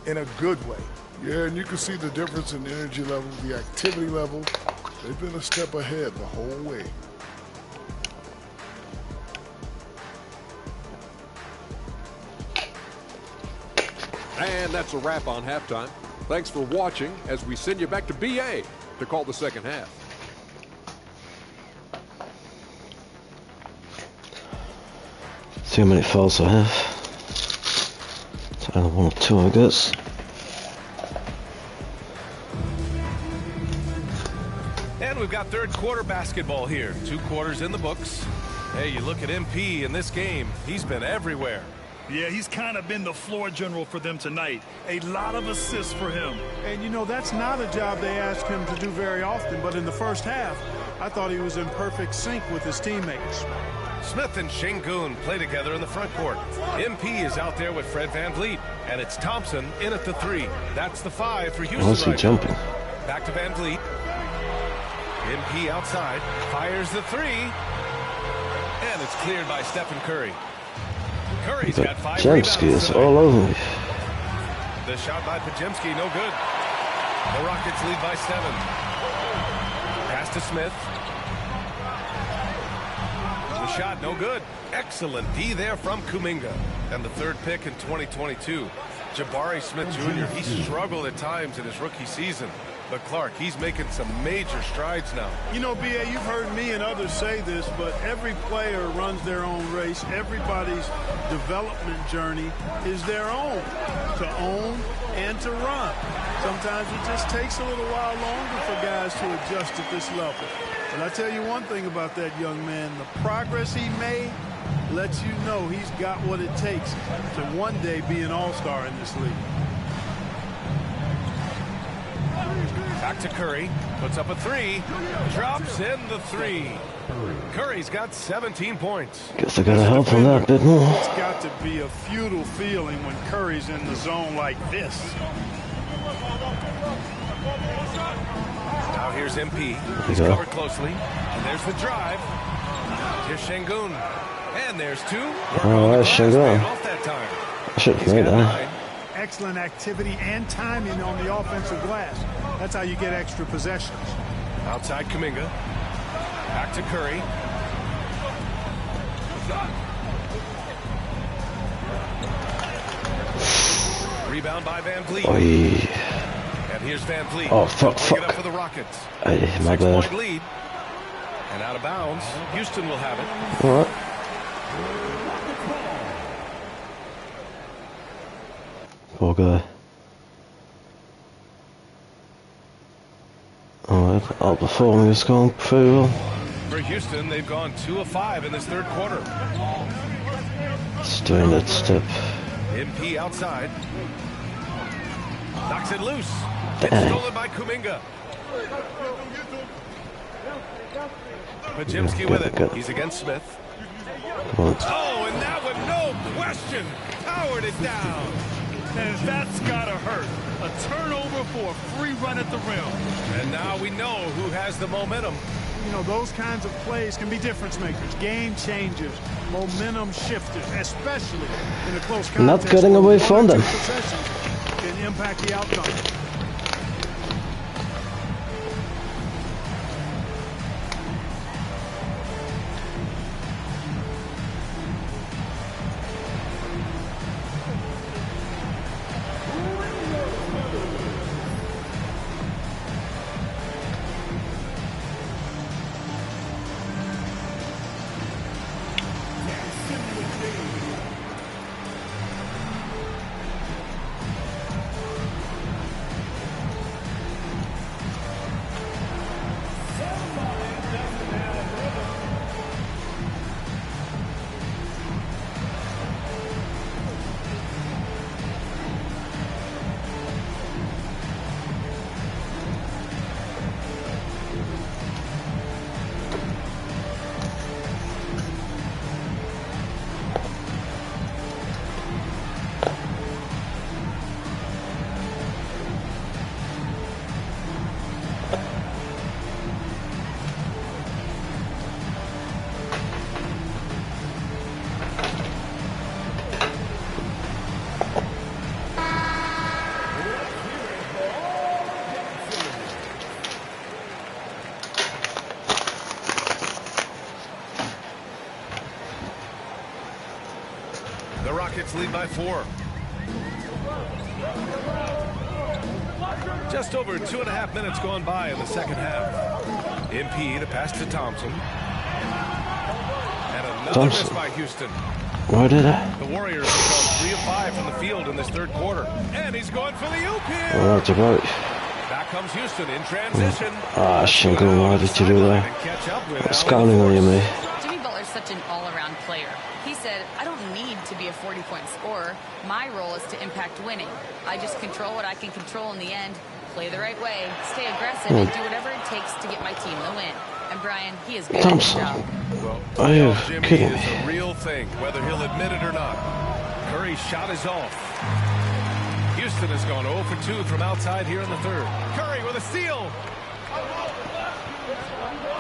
in a good way. Yeah, and you can see the difference in energy level, the activity level. They've been a step ahead the whole way. And that's a wrap on halftime. Thanks for watching as we send you back to BA to call the second half. See how many fouls I have. It's either 1 or 2, I guess. And we've got third quarter basketball here. 2 quarters in the books. Hey, you look at MP in this game. He's been everywhere. Yeah, he's kind of been the floor general for them tonight. A lot of assists for him. And, you know, that's not a job they ask him to do very often. But in the first half, I thought he was in perfect sync with his teammates. Smith and Şengün play together in the front court. MP is out there with Fred VanVleet. And it's Thompson in at the 3. That's the 5 for Houston. What's he right jumping? now. Back to VanVleet. MP outside. Fires the 3. And it's cleared by Stephen Curry. Curry's got 5 Pajemski rebounds is all over me. The shot by Pajemski, no good. The Rockets lead by 7. Pass to Smith. The shot, no good. Excellent D there from Kuminga. And the 3rd pick in 2022, Jabari Smith Jr. He struggled at times in his rookie season. But Clark, he's making some major strides now. You know, B.A., you've heard me and others say this, but every player runs their own race. Everybody's development journey is their own, to own and to run. Sometimes it just takes a little while longer for guys to adjust at this level. But I tell you one thing about that young man, the progress he made lets you know he's got what it takes to one day be an all-star in this league. Back to Curry, puts up a 3, drops in the 3. Curry's got 17 points. Guess I gotta help him that bit more. It's got to be a futile feeling when Curry's in the zone like this. Now here's MP. He's covered closely. And there's the drive. Here's Şengün. And there's 2. Oh, that's Şengün. Off that time. I should have made that. Excellent activity and timing on the offensive glass. That's how you get extra possessions. Outside Kuminga. Back to Curry. Rebound by VanVleet. Oy. And here's VanVleet. Oh, fuck. It up for the Rockets. Hey, my bad. 6-point lead. And out of bounds. Houston will have it. All right. Poor guy. Alright. outperforming is going very well. For Houston, they've gone 2 of 5 in this third quarter. It's doing that step. MP outside. Knocks it loose. It's Dang. stolen by Kuminga. Pajemski Good, with it. good. He's against Smith. Come on. Oh, and that one, no question, powered it down. And that's gotta hurt. A turnover for a free run at the rim. And now we know who has the momentum. You know, those kinds of plays can be difference makers, game changers, momentum shifters, especially in a close contest. Not getting away where from one or them. two possessions can impact the outcome. The Rockets lead by 4. Just over 2.5 minutes gone by in the second half. MP to pass to Thompson. And another miss by Houston. Where did I? The Warriors have gone 3 of 5 from the field in this third quarter. And he's going for the oop here. Oh, that's about it. Back comes Houston in transition. Ah, Shingo, why did you do that? I was counting on you, mate. Jimmy Butler's such an all-around player. He said, I don't need to be a 40-point scorer. My role is to impact winning. I just control what I can control in the end, play the right way, stay aggressive, and do whatever it takes to get my team the win. And Brian, he is good at his job. Well, Are you Jimmy kidding is me? a real thing, whether he'll admit it or not. Curry's shot is off. Houston has gone 0 for 2 from outside here in the third. Curry with a steal.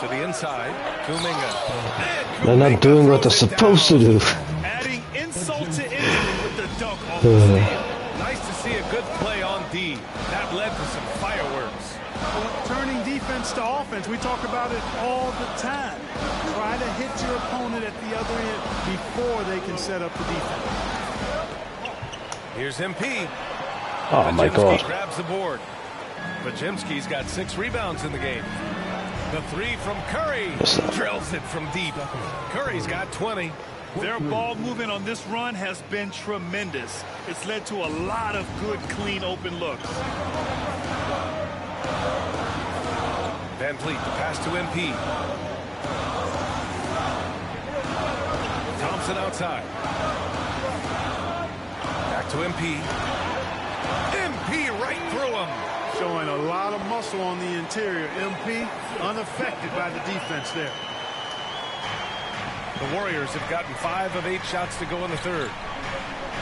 To the inside, Kuminga. They're not doing what they're supposed to do. Adding insult to injury with the dunk off the steal. Nice to see a good play on D. That led to some fireworks. Turning defense to offense, we talk about it all the time. Try to hit your opponent at the other end before they can set up the defense. Here's MP. Oh my God. Grabs the board. Pajemski's got 6 rebounds in the game. The 3 from Curry. Drills it from deep. Curry's got 20. Their ball movement on this run has been tremendous. It's led to a lot of good, clean, open looks. Van Vliet, the pass to MP. Thompson outside. Back to MP. MP right through him. Showing a lot of muscle on the interior. MP unaffected by the defense there. The Warriors have gotten 5 of 8 shots to go in the third.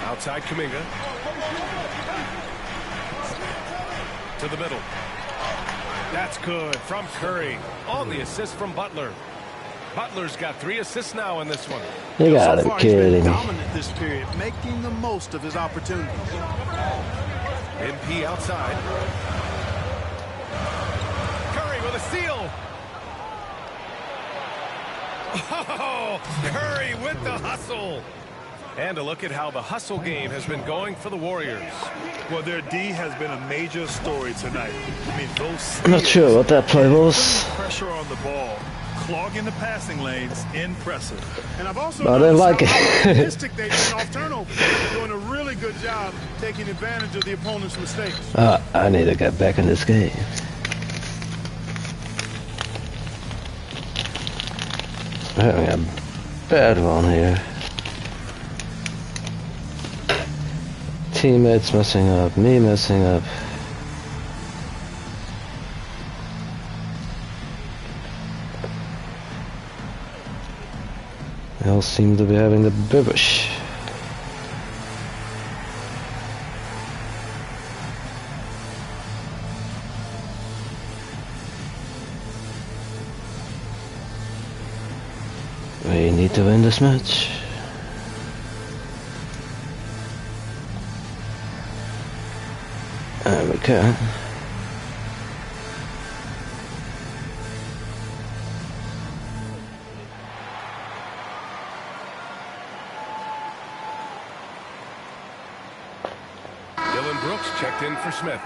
Outside Kuminga. To the middle. That's good from Curry. On the assist from Butler. Butler's got 3 assists now in this one. You gotta So be far, he's been kidding me. dominant this period, making the most of his opportunities. MP outside. Curry with a steal. Oh, Curry with the hustle. And a look at how the hustle game has been going for the Warriors. Well, their D has been a major story tonight. I mean, those I'm not sure what that play was. pressure on the ball, clogging the passing lanes, impressive. And I've also I didn't noticed like how it. optimistic they've been off turnover. Doing a really good job taking advantage of the opponent's mistakes. I need to get back in this game. We're having a bad one here. Teammates messing up, me messing up. They all seem to be having the bibish. We need to win this match. And we can. Dylan Brooks checked in for Smith.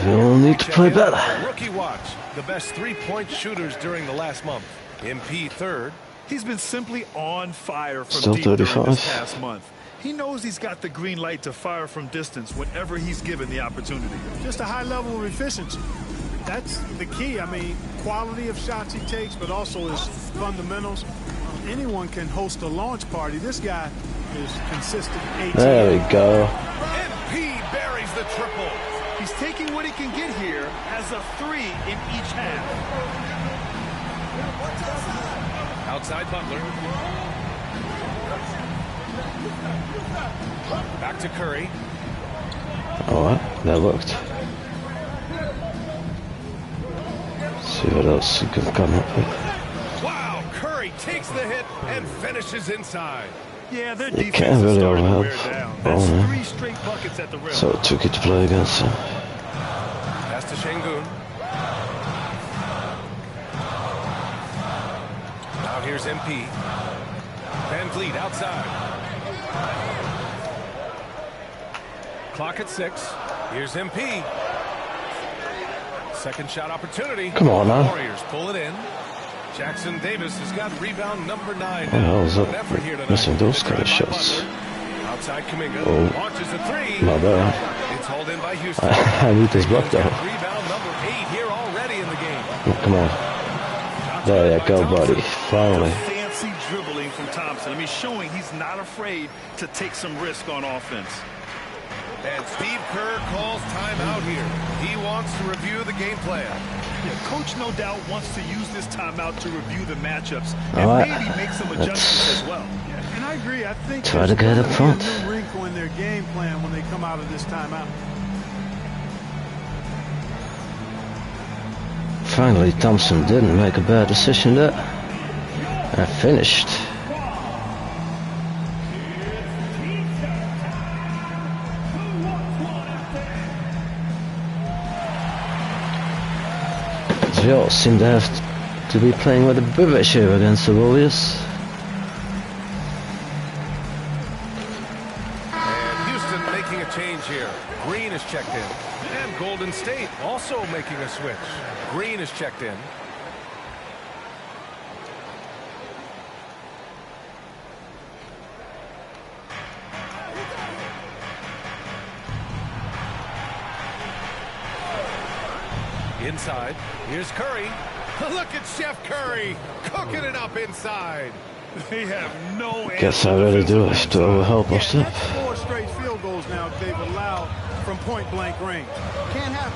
We'll need to play better. Rookie watch. The best three-point shooters during the last month. MP third. He's been simply on fire from Still deep during 35. this past month. He knows he's got the green light to fire from distance whenever he's given the opportunity. Just a high level of efficiency. That's the key. I mean, quality of shots he takes, but also his fundamentals. Anyone can host a launch party. This guy is consistent. There we go. MP buries the triple. He's taking what he can get here as a 3 in each half. Outside Butler. Back to Curry. Oh, what? That worked. See what else you can come up with. Wow, Curry takes the hit and finishes inside. Yeah, their You defense can't is really starting to wear overhelp. down. That's Oh, man. 3 straight buckets at the rim. So tricky to play against him. Pass to Şengün. Now here's MP. Van Vliet outside. Clock at 6. Here's MP. Second shot opportunity. Come on, now. Warriors pull it in. Jackson Davis has got rebound number 9. What the hell is An up? effort here tonight. Missing those Good kind of drive by shots. Butler. Outside Kuminga. Oh. Launches a 3. My bad. It's hauled in by Houston. I need this block though. Rebound number 8 here already in the game. Come on. There you go, buddy. Finally. Fancy dribbling from Thompson. I mean, showing he's not afraid to take some risk on offense. And Steve Kerr calls timeout here. He wants to review the game plan. Yeah, Coach no doubt wants to use this timeout to review the matchups and All right. maybe make some adjustments as well. Yeah, and I agree. I think Try to there's get up gonna front. be a new wrinkle in their game plan when they come out of this timeout. Finally, Thompson didn't make a bad decision there. And finished. They all seem to have to be playing with a bibish here against the Warriors. And Houston making a change here. Green is checked in. And Golden State also making a switch. Green is checked in. Inside, here's Curry. Look at Chef Curry cooking it up inside. They have no Guess I really do have to overhelp our That's stuff. 4 straight field goals now they've allowed from point-blank range. Can't happen.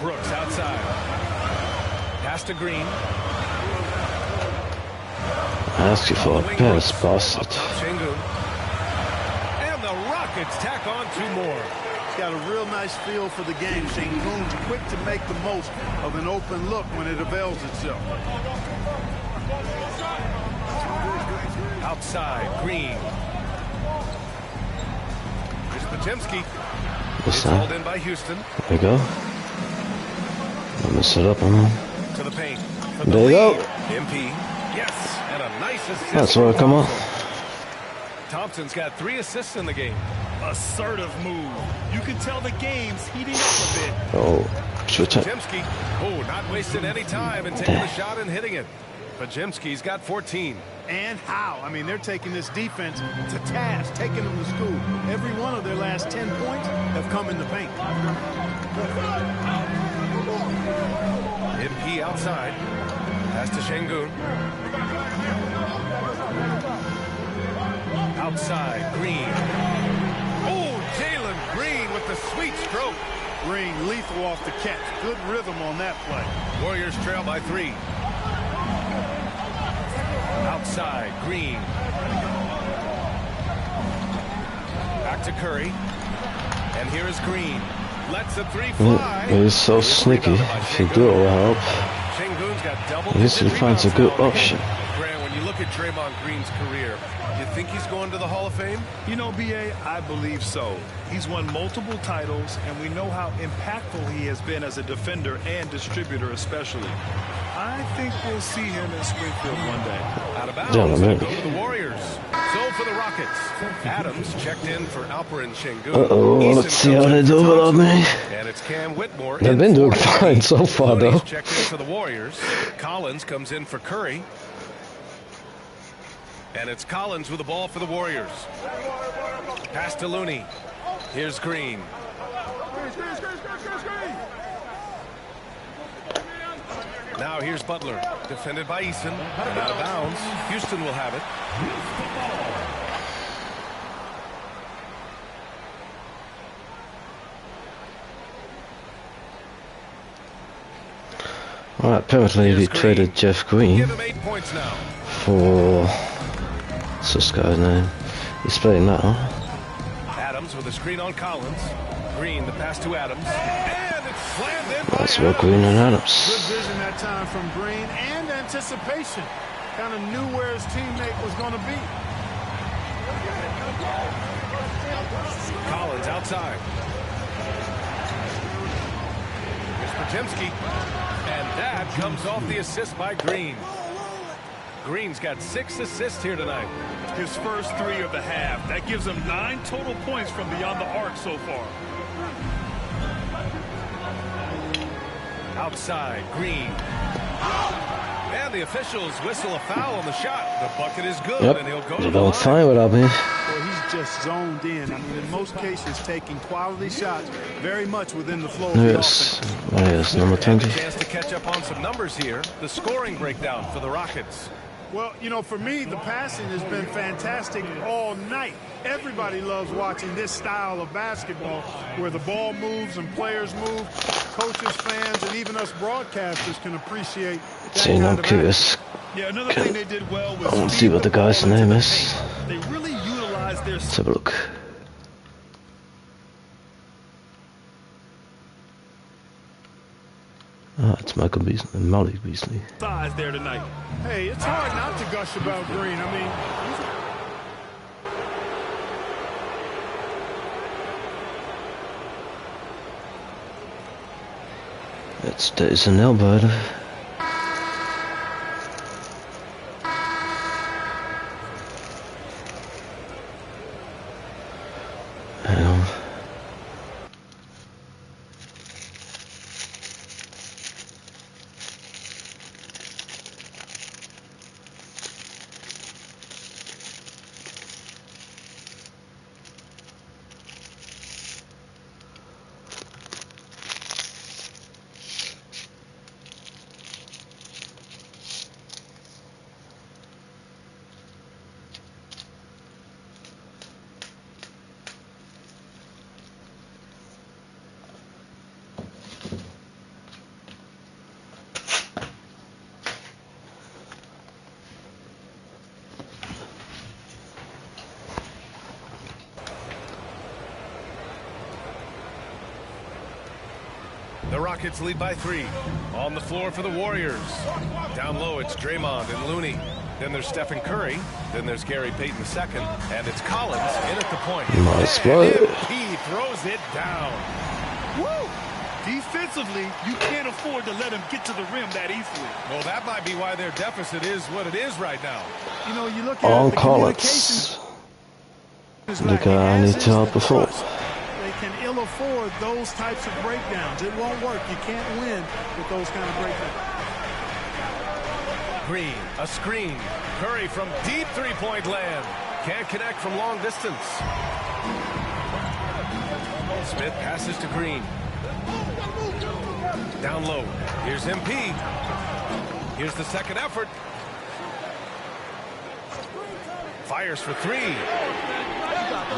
Brooks outside. Pass to Green. I asked you for a pass, bastard. Up top, Şengün. And the Rockets tack on 2 more. He's got a real nice feel for the game. Şengün's quick to make the most of an open look when it avails itself. Outside, Green. Here's Podziemski. This It's time. hauled in by Houston. There we go. Let me set up on him. To the paint. For There you go. lead. MP. Yes. And a nice assist. That's where I come on. Thompson's got 3 assists in the game. assertive move. You can tell the game's heating up a bit. Oh, switch it. Podziemski. Oh, not wasting any time and taking the shot and hitting it. Podziemski's got 14. And how? I mean, they're taking this defense to task, taking them to school. Every one of their last 10 points have come in the paint. MP outside. Pass to Şengün. Outside, Green. Oh, Jalen Green with the sweet stroke. Green lethal off the catch. Good rhythm on that play. Warriors trail by 3. Outside, Green. Back to Curry. And here is Green. Lets the 3 fly. He's so sneaky. If you do it will help. Şengün's got double. At least he finds a good option. Grant, when you look at Draymond Green's career, you think he's going to the Hall of Fame? You know, B.A., I believe so. He's won multiple titles, and we know how impactful he has been as a defender and distributor especially. I think we'll see him in Springfield one day. Out of bounds, go to the Warriors. So for the Rockets, Adams checked in for Alperen Şengün. Let's see how they do without me. And it's Cam Whitmore. They've been doing fine so far, though. Checked in for the Warriors. Collins comes in for Curry. And it's Collins with the ball for the Warriors. Pass to Looney. Here's Green. Now here's Butler, defended by Eason, and out of bounds. Houston will have it. Alright, apparently we traded Jeff Green Give him 8 points now. for... what's this guy's name? He's playing now. Adams with a screen on Collins. Green, the pass to Adams. And it's slammed in by That's what Green and Adams. Good vision that time from Green and anticipation. Kind of knew where his teammate was going to be. Collins outside. Here's Potemski. And that comes off the assist by Green. Green's got 6 assists here tonight. His first 3 of the half. That gives him 9 total points from beyond the arc so far. Outside, Green. And the officials whistle a foul on the shot. The bucket is good, and he'll go to the Don't line. fine without me. Well, he's just zoned in. I mean, in most cases, taking quality shots very much within the flow of the Yes. offense. Oh, yes, number 20. A chance to catch up on some numbers here. The scoring breakdown for the Rockets. Well, you know, for me, the passing has been fantastic all night. Everybody loves watching this style of basketball where the ball moves and players move. Coaches, fans, and even us broadcasters can appreciate that See, kind I'm of curious. Yeah, another thing they did well was I want to see what the guy's name is. They really utilized their Let's have a look. Ah, it's Michael Beasley, Malik Beasley. size there tonight. Hey, it's hard not to gush about Green. I mean, It's an elbow. Hang on. The Rockets lead by 3. On the floor for the Warriors. Down low, it's Draymond and Looney. Then there's Stephen Curry. Then there's Gary Payton II. And it's Collins in at the point. Nice And play. MP throws it down. Woo! Defensively, you can't afford to let him get to the rim that easily. Well, that might be why their deficit is what it is right now. you know, you look at On the Collins. communication is The lacking, guy I as need is to the outperform. trust. They can ill afford those types of breakdowns. It won't work. You can't win with those kind of breakdowns. Green, a screen. Curry from deep three-point land. Can't connect from long distance. Smith passes to Green. Down low. Here's MP. Here's the second effort. Fires for three.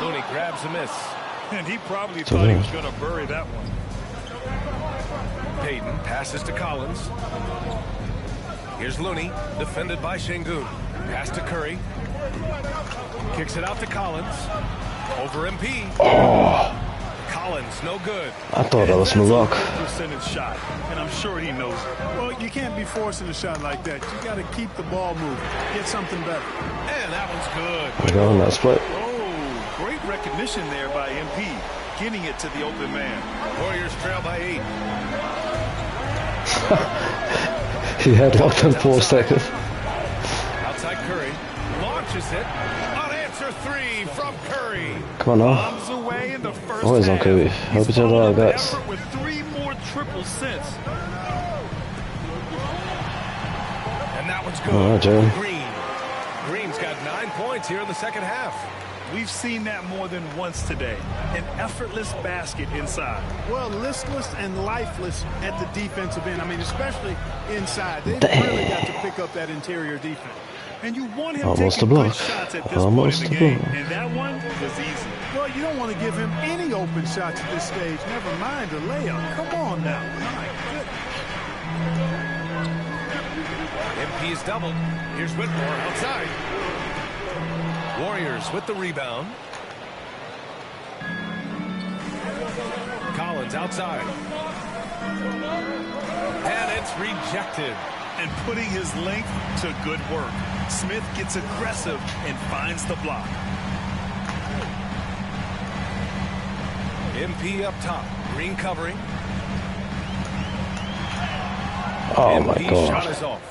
Looney grabs a miss. And he probably thought he was going to bury that one. Payton passes to Collins. Here's Looney, defended by Şengün. Pass to Curry. Kicks it out to Collins. Over MP. Oh, Collins, no good. I thought that was Malak. Percentage shot, and I'm sure he knows it. Well, you can't be forcing a shot like that. You got to keep the ball moving. Get something better. And that one's good. We got a nice play. Oh, great recognition there by MP, getting it to the open man. Warriors trail by 8. He had locked in 4 seconds. Outside Curry. Launches it. Unanswered three from Curry. Come on now. Bombs away in the first Always on half. Curry. Hope it's all right, guys. Effort with 3 more triples since. And that one's good. All right, Jerry. Green's got 9 points here in the second half. We've seen that more than once today. An effortless basket inside. Well, listless and lifeless at the defensive end. I mean, especially inside. They've really got to pick up that interior defense. And you want him Almost taking a good block. shots at this Almost point in a the game. block. And that one was easy. Well, you don't want to give him any open shots at this stage. Never mind a layup. Come on now. My goodness. MP is doubled. Here's Whitmore outside. Warriors with the rebound. Collins outside. And it's rejected. And putting his length to good work. Smith gets aggressive and finds the block. MP up top. Green covering. Oh my MP shot god. is off.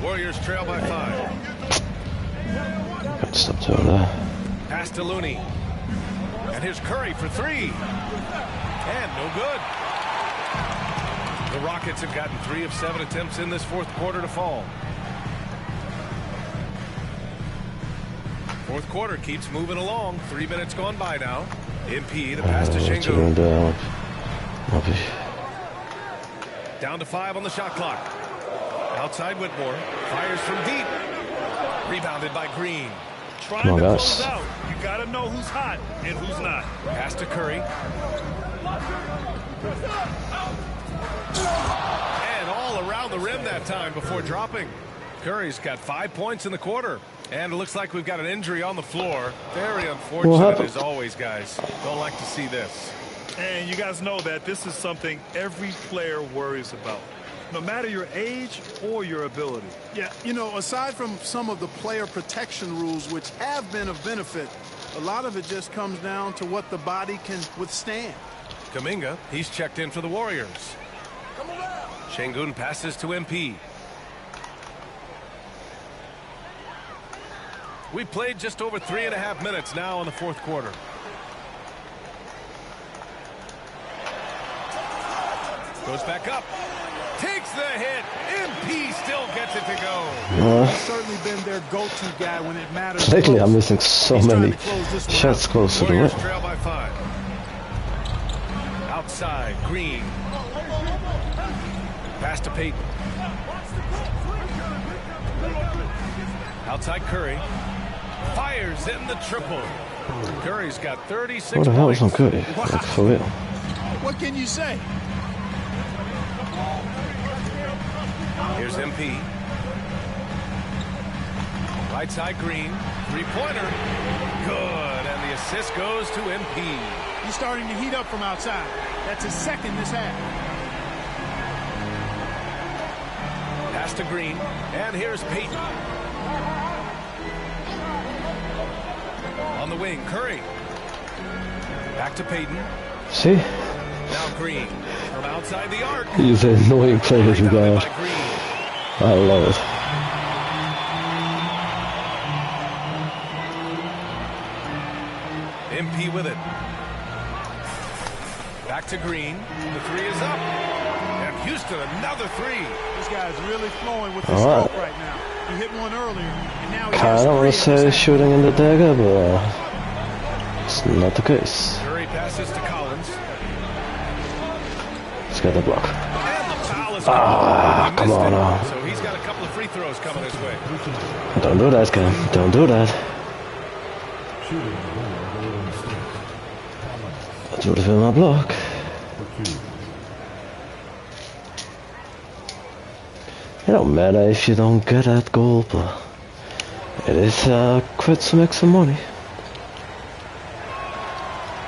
Warriors trail by 5. Got to stop doing that. Pass to Looney. And here's Curry for 3. And no good. The Rockets have gotten 3 of 7 attempts in this fourth quarter to fall. Fourth quarter keeps moving along. 3 minutes gone by now. MP, the pass to Şengün. Down to 5 on the shot clock. Outside Whitmore. Fires from deep. Rebounded by Green. Trying Come on, to guys. close out. You got to know who's hot and who's not. Pass to Curry. And all around the rim that time before dropping. Curry's got 5 points in the quarter. And it looks like we've got an injury on the floor. Very unfortunate as always, guys. Don't like to see this. And you guys know that this is something every player worries about. No matter your age or your ability. Yeah, you know, aside from some of the player protection rules, which have been of benefit, a lot of it just comes down to what the body can withstand. Kuminga, he's checked in for the Warriors. Şengün passes to MP. We played just over 3.5 minutes now in the fourth quarter. Goes back up. Takes the hit. MP still gets it to go. He's certainly been their go-to guy when it matters. Lately I'm missing so many shots close to the rim. Warriors trail by 5. Outside, Green. Pass to Payton. Outside Curry. Fires in the triple. Curry's got 36 What the hell is on points. Curry? Like, for real. What can you say? Here's MP. Right side Green. Three-pointer. Good. And the assist goes to MP. He's starting to heat up from outside. That's his second this half. Pass to Green. And here's Payton. On the wing, Curry. Back to Payton. See? Now Green. From outside the arc. He's an annoying player to Rebounded guard. by Green. I love it. MP with it. Back to Green. The 3 is up. And Houston, another 3. This guy's really flowing with the All right. stroke right now. He hit one earlier, and now he I has don't want to 3 in say this half. shooting in the dagger, but it's not the case. Curry passes to Collins. Let's get the block. And the foul is Ah, come on now. So he's got a couple of free throws coming his way. Don't do that, Ken. Don't do that. That would have been my block. It don't matter if you don't get that goal, but it is quite some extra money.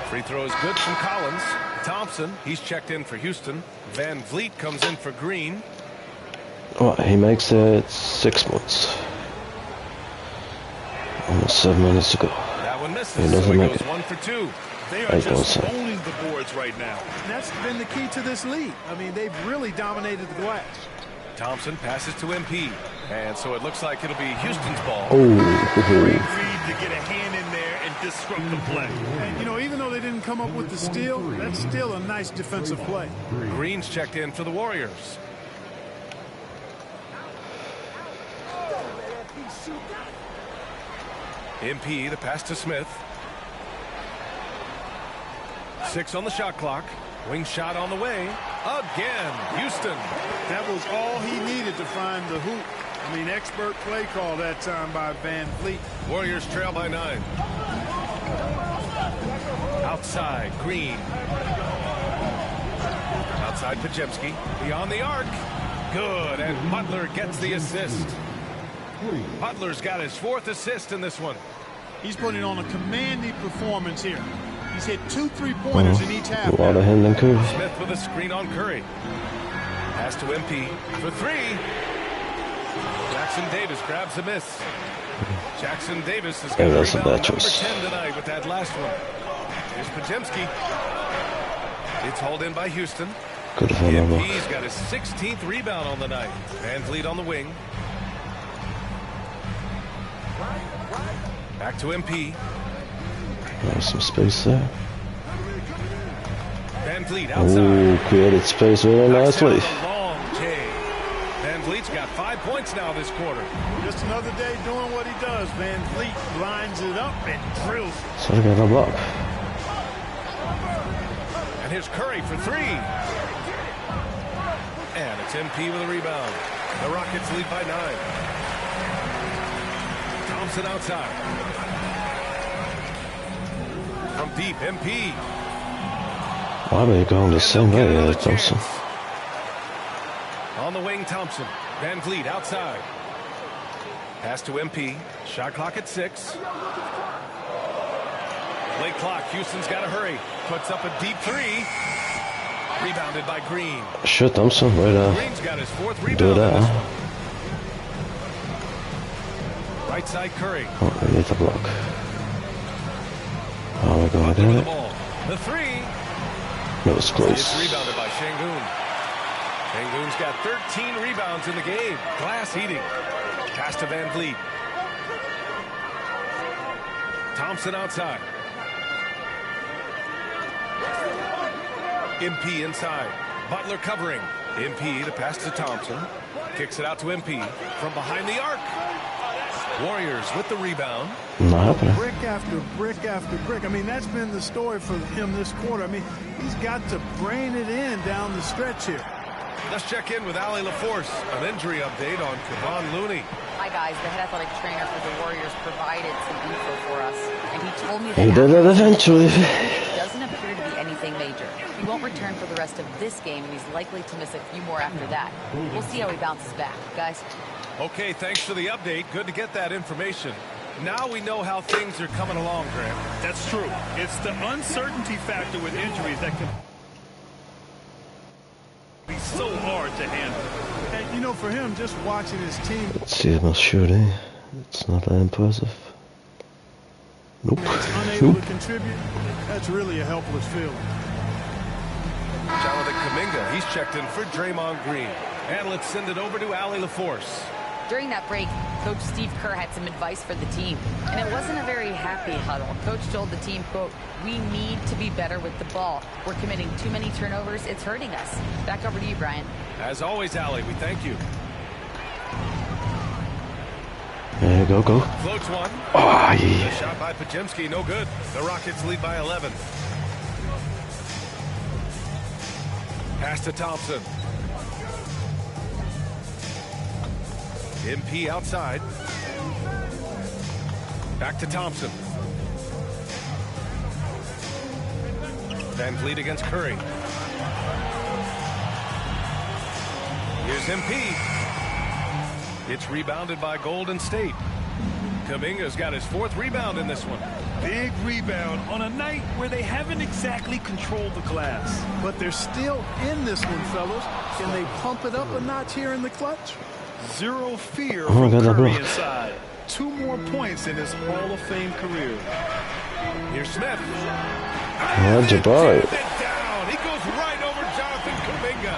Free throw is good from Collins. Thompson, he's checked in for Houston. Van Vliet comes in for Green. Well, he makes it 6 points. Almost 7 minutes to go. That one misses. He doesn't so he make goes it. 1 for 2. They are just owning the boards right now. And that's been the key to this lead. I mean, they've really dominated the glass. Thompson passes to MP. And so it looks like it'll be Houston's ball. Great read to get a hand in there and disrupt the play. And, you know, even though they didn't come up with the steal, that's still a nice defensive play. Green's checked in for the Warriors. MP, the pass to Smith. 6 on the shot clock. Wing shot on the way. Again, Houston. That was all he needed to find the hoop. I mean, expert play call that time by Van Vliet. Warriors trail by 9. Outside, Green. Outside, Podziemski. Beyond the arc. Good, and Butler gets the assist. Butler's got his 4th assist in this one. He's putting on a commanding performance here. He's hit 2 3-pointers in each half. A lot of him than Curry. Smith with a screen on Curry. Pass to MP for 3. Jackson Davis grabs a miss. Jackson Davis has got that's a rebound bad choice. number 10 tonight with that last one. Here's Podziemski. It's hauled in by Houston. Good for him. MP's got his 16th rebound on the night. Van Vliet on the wing. Back to MP. There's some space there. Van Vliet outside. Ooh, created space really nicely. Long J. Van Vliet's got 5 points now this quarter. Just another day doing what he does. Van Vliet lines it up and drills it. So I got a block. And here's Curry for 3. And it's MP with a rebound. The Rockets lead by 9. Thompson outside. From deep, MP. Why are you going the same way, Thompson? On the wing, Thompson. Van Vliet outside. Pass to MP. Shot clock at 6. Late clock. Houston's got to hurry. Puts up a deep 3. Rebounded by Green. Shit, Thompson, right now. Green's got his 4th rebound. Do that. Right side, Curry. Oh, we need to block. Oh my god, I got it. The 3. That was close. It's rebounded by Şengün. Şengün's got 13 rebounds in the game. Glass heating. Pass to Van Vliet. Thompson outside. MP inside. Butler covering. MP the pass to Thompson. Kicks it out to MP. From behind the arc. Warriors with the rebound. Not happening. Brick after brick after brick. I mean, that's been the story for him this quarter. I mean, he's got to brain it in down the stretch here. Let's check in with Allie LaForce. An injury update on Kevon Looney. Hi, guys. The head athletic trainer for the Warriors provided some info for us, and he told me that He did it eventually. it doesn't appear to be anything major. He won't return for the rest of this game, and he's likely to miss a few more after that. We'll see how he bounces back, guys. Okay, thanks for the update. Good to get that information. Now we know how things are coming along, Grant. That's true. It's the uncertainty factor with injuries that can be so hard to handle. And, you know, for him, just watching his team. Let's see him shooting. It's not that impressive. Nope. Unable to contribute, that's really a helpless feeling. Jonathan Kuminga, he's checked in for Draymond Green. And let's send it over to Allie LaForce. During that break, Coach Steve Kerr had some advice for the team, and it wasn't a very happy huddle. Coach told the team, quote, "We need to be better with the ball. We're committing too many turnovers. It's hurting us." Back over to you, Brian. As always, Allie, we thank you. Yeah, go. Floats one. Oh, yeah. Shot by Podziemski, no good. The Rockets lead by 11. Pass to Thompson. MP outside. Back to Thompson. Van Vliet against Curry. Here's MP. It's rebounded by Golden State. Kuminga's got his 4th rebound in this one. Big rebound on a night where they haven't exactly controlled the glass. But they're still in this one, fellas. Can they pump it up a notch here in the clutch? Zero fear Oh, from got that Curry block. inside. 2 more points in his Hall of Fame career. Here's Smith. Oh, Jabari. It down. He goes right over Jonathan Kuminga.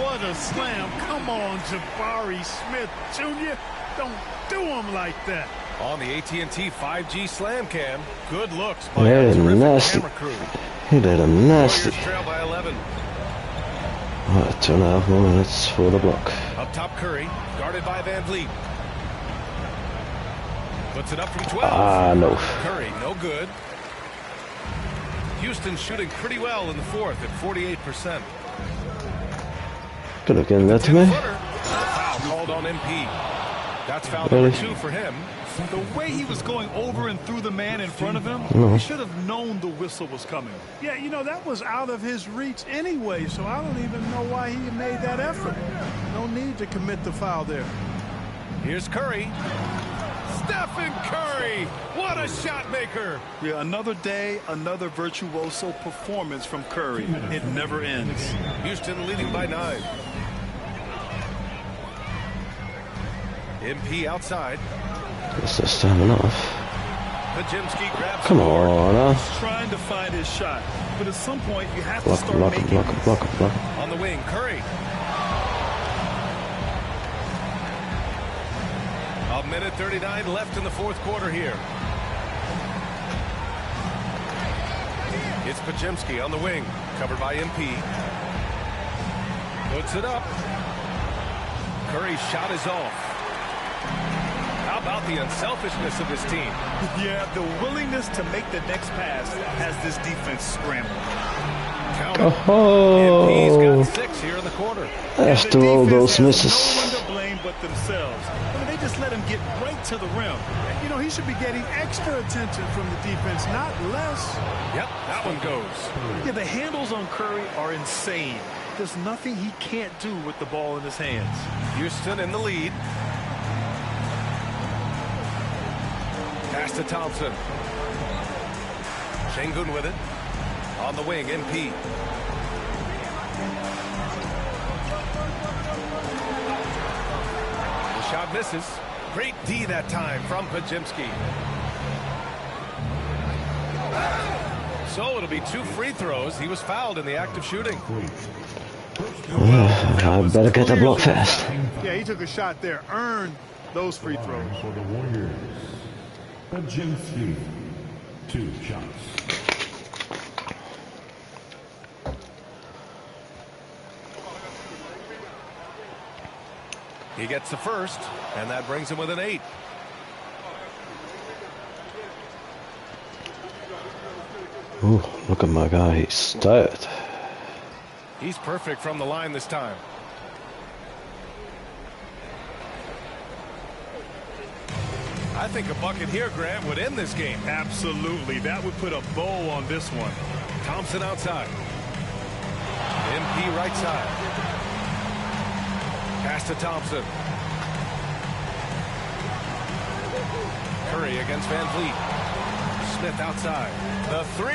What a slam. Come on, Jabari Smith Jr. Don't do him like that. On the AT&T 5G Slam Cam. Good looks by Yeah, a terrific nasty. camera crew. He did him nasty. Warriors trail by 11. 2.5 more minutes for the block. Up top, Curry, guarded by Van Vliet. Puts it up from 12. Ah, no. Curry, no good. Houston shooting pretty well in the 4th at 48%. Could have given that to me. Foul called on MP. That's foul Really? number 2 for him. The way he was going over and through the man in front of him, he should have known the whistle was coming. Yeah, you know, that was out of his reach anyway, so I don't even know why he made that effort. No need to commit the foul there. Here's Curry. Stephen Curry! What a shot maker! Yeah, another day, another virtuoso performance from Curry. It never ends. Houston leading by 9. MP outside. Guess that's time enough. Pajimski grabs Come the board. on, He's trying to find his shot, but at some point you have to Block him, start block him, making block him, block him, block him. On the wing, Curry. A minute 39 left in the 4th quarter here. It's Pajimski on the wing, covered by MP. Puts it up. Curry's shot is off. How about the unselfishness of this team? Yeah, the willingness to make the next pass has this defense scrambling. Count it. MP's Oh, got 6 here in the quarter. after The all defense those has misses. No one to blame but themselves. I mean, they just let him get right to the rim. You know, he should be getting extra attention from the defense, not less. Yep, that one goes. Yeah, the handles on Curry are insane. There's nothing he can't do with the ball in his hands. Houston in the lead. Pass to Thompson. Şengün with it. On the wing, MP. The shot misses. Great D that time from Pajimski. So it'll be 2 free throws. He was fouled in the act of shooting. I better get the block fast. Yeah, he took a shot there, earned those free throws. For the Warriors, Pajimski, 2 shots. He gets the first, and that brings him with an 8. Ooh, look at my guy, he's stud. He's perfect from the line this time. I think a bucket here, Grant, would end this game. Absolutely. That would put a bow on this one. Thompson outside. MP right side. Pass to Thompson. Curry against Van Vliet. Smith outside. The 3.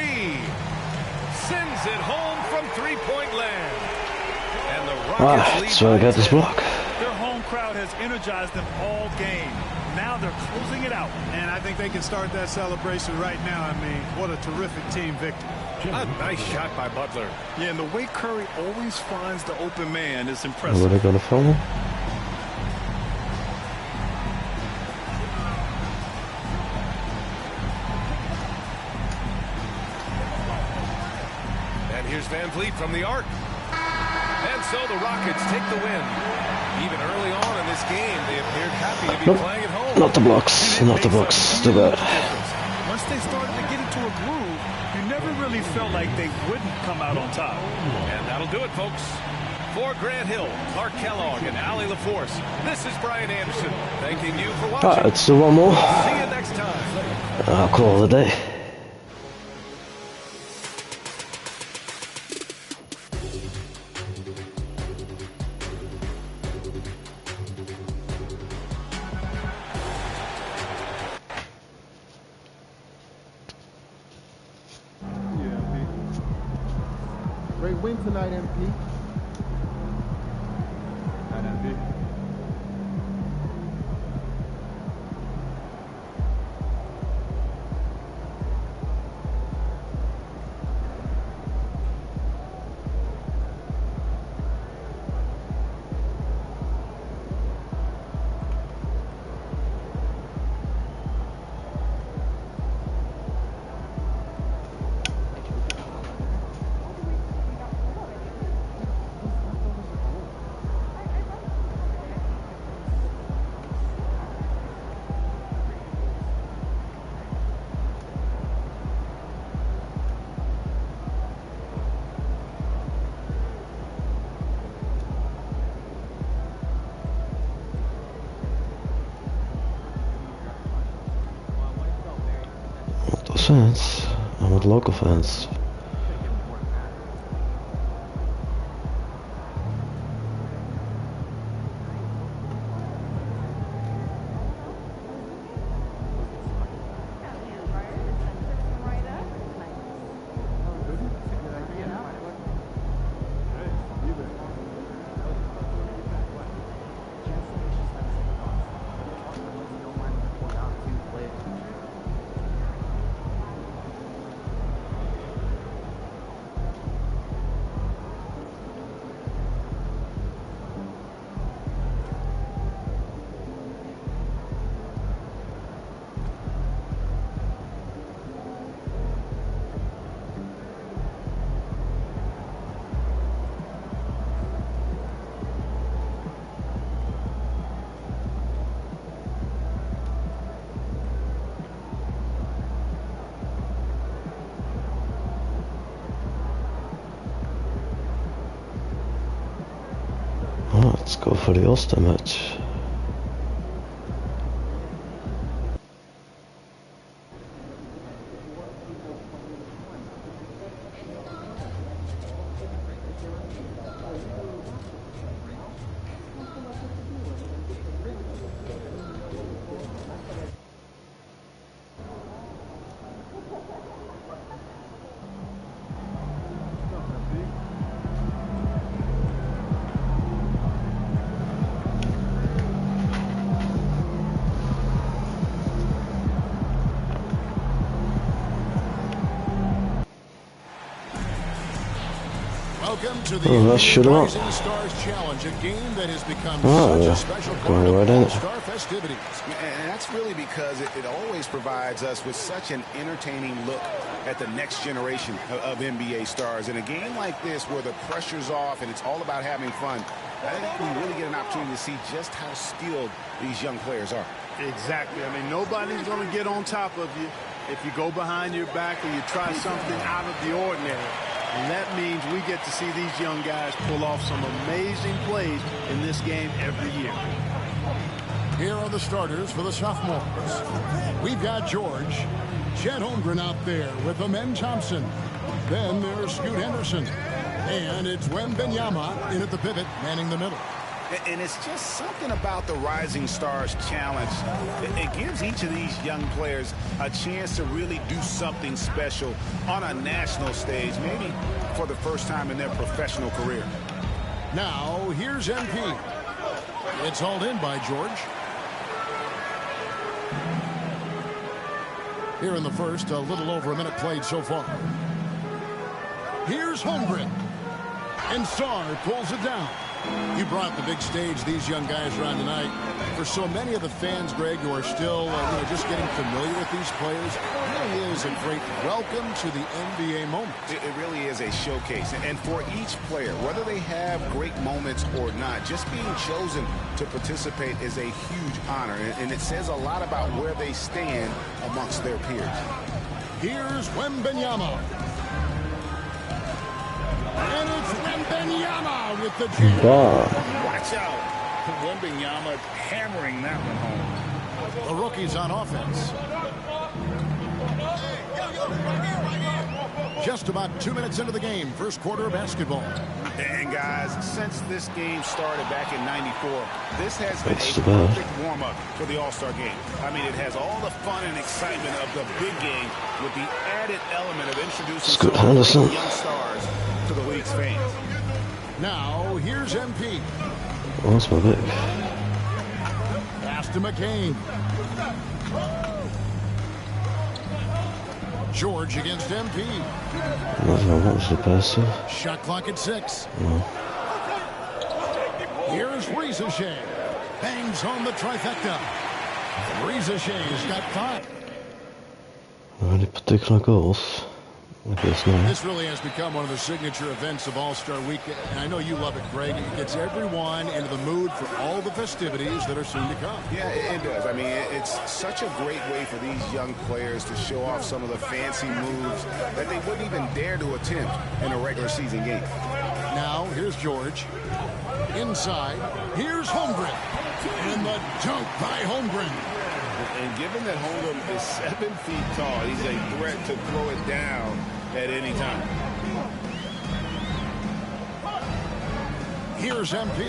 Sends it home from 3-point land. And the Rockets lead That's where I by got this 10. block. Their home crowd has energized them all game. Now they're closing it out. And I think they can start that celebration right now. I mean, what a terrific team victory. A nice shot by Butler. Yeah, and the way Curry always finds the open man is impressive. Were they gonna foul him? And here's Van Vliet from the arc. And so the Rockets take the win. Even early on in this game, they appeared happy to be Nope. playing at home. Not the blocks, not the blocks, too bad. Once they started to get into a groove, you never really felt like they wouldn't come out on top. And that'll do it, folks. For Grant Hill, Clark Kellogg, and Allie LaForce, this is Brian Anderson. Thanking you for watching. Alright, let's do one more. See you next time. I'll call it a day. Great win tonight, MP. Fans. I'm with local fans. Let's go for the Ulster match. Welcome to the Rising Stars Challenge, a game that has become such a special part of All-Star festivities. And that's really because it always provides us with such an entertaining look at the next generation of NBA stars. In a game like this where the pressure's off and it's all about having fun, I think we really get an opportunity to see just how skilled these young players are. Exactly. I mean, nobody's going to get on top of you if you go behind your back or you try something out of the ordinary. And that means we get to see these young guys pull off some amazing plays in this game every year. Here are the starters for the sophomores. We've got George, Chet Holmgren out there with Amen Thompson. Then there's Scoot Henderson. And it's Wembanyama in at the pivot, manning the middle. And it's just something about the Rising Stars Challenge. It gives each of these young players a chance to really do something special on a national stage, maybe for the first time in their professional career. Now, here's MP. It's hauled in by George. Here in the first, a little over a minute played so far. Here's Holmgren. And Sarr pulls it down. You brought the big stage these young guys around tonight. For so many of the fans, Greg, who are still just getting familiar with these players, it really is a great welcome to the NBA moment. It really is a showcase. And for each player, whether they have great moments or not, just being chosen to participate is a huge honor. And it says a lot about where they stand amongst their peers. Here's Wembanyama. And it's Wembanyama with the jam. Wow. Watch out. Wembanyama hammering that one home. The rookie's on offense. Just about 2 minutes into the game, first quarter of basketball. And guys, since this game started back in '94, this has been a perfect warm-up for the All-Star game. I mean, it has all the fun and excitement of the big game with the added element of introducing some young stars to the league's fans. Now, here's MP. Oh, that's my pick. Pass to McCain. George against MP. What was the pass to? Shot clock at 6. No. Here's Rizachet. Bangs home the trifecta. Rizachet's got 5. Any particular goals? I guess not. This really has become one of the signature events of All-Star Weekend. And I know you love it, Greg. It gets everyone into the mood for all the festivities that are soon to come. Yeah, it does. I mean, it's such a great way for these young players to show off some of the fancy moves that they wouldn't even dare to attempt in a regular season game. Now, here's George. Inside, here's Holmgren. And the dunk by Holmgren. And given that Holmgren is 7 feet tall, he's a threat to throw it down at any time. Here's MP.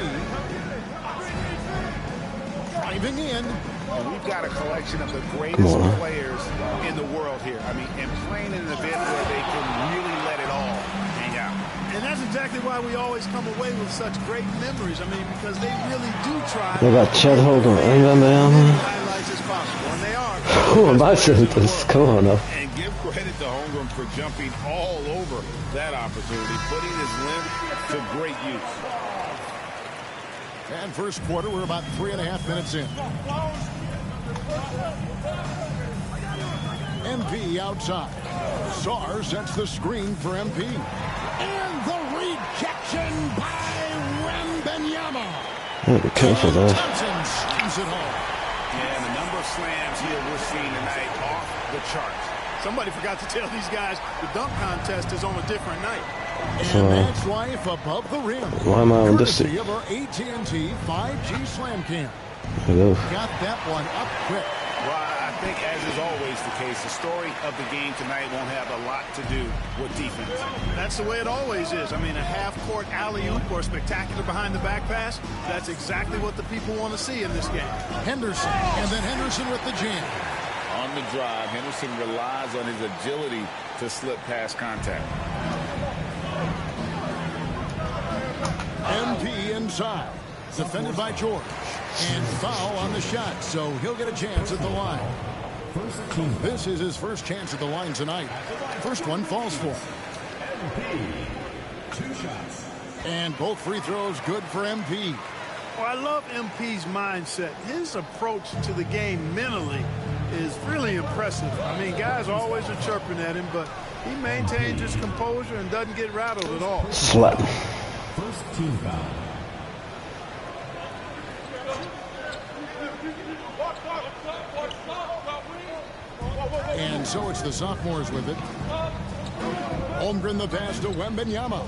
Driving in. And we've got a collection of the greatest players in the world here. I mean, and playing in an event where they can really let it all hang out. And that's exactly why we always come away with such great memories. I mean, because they really do try. What about Chad Hogan? Wembanyama? Highlights as possible, and they are. Who am I saying this? Come on now. And give credit to Holmgren for jumping all over that opportunity, putting his length to great use. And first quarter, we're about 3.5 minutes in. MP outside. Sarr sets the screen for MP. And the rejection by Wembanyama. Yeah, be careful there. Thompson slams it home. Yeah, and the number of slams here we're seeing tonight off the charts. Somebody forgot to tell these guys the dunk contest is on a different night. And that's life above the rim. Why am I on this Courtesy of our AT&T 5G Slam Cam. Hello. Got that one up quick. Well, I think, as is always the case, the story of the game tonight won't have a lot to do with defense. That's the way it always is. I mean, a half-court alley-oop or a spectacular behind-the-back pass, that's exactly what the people want to see in this game. Henderson, and then Henderson with the jam. On the drive, Henderson relies on his agility to slip past contact. MP inside. Defended by George. And foul on the shot, so he'll get a chance at the line. This is his first chance at the line tonight. First one falls for him. 2 shots. And both free throws good for MP. Well, I love MP's mindset. His approach to the game mentally is really impressive. I mean, guys always are chirping at him, but he maintains his composure and doesn't get rattled at all. Slap. First team foul. And so it's the sophomores with it. Holmgren the pass to Wembanyama.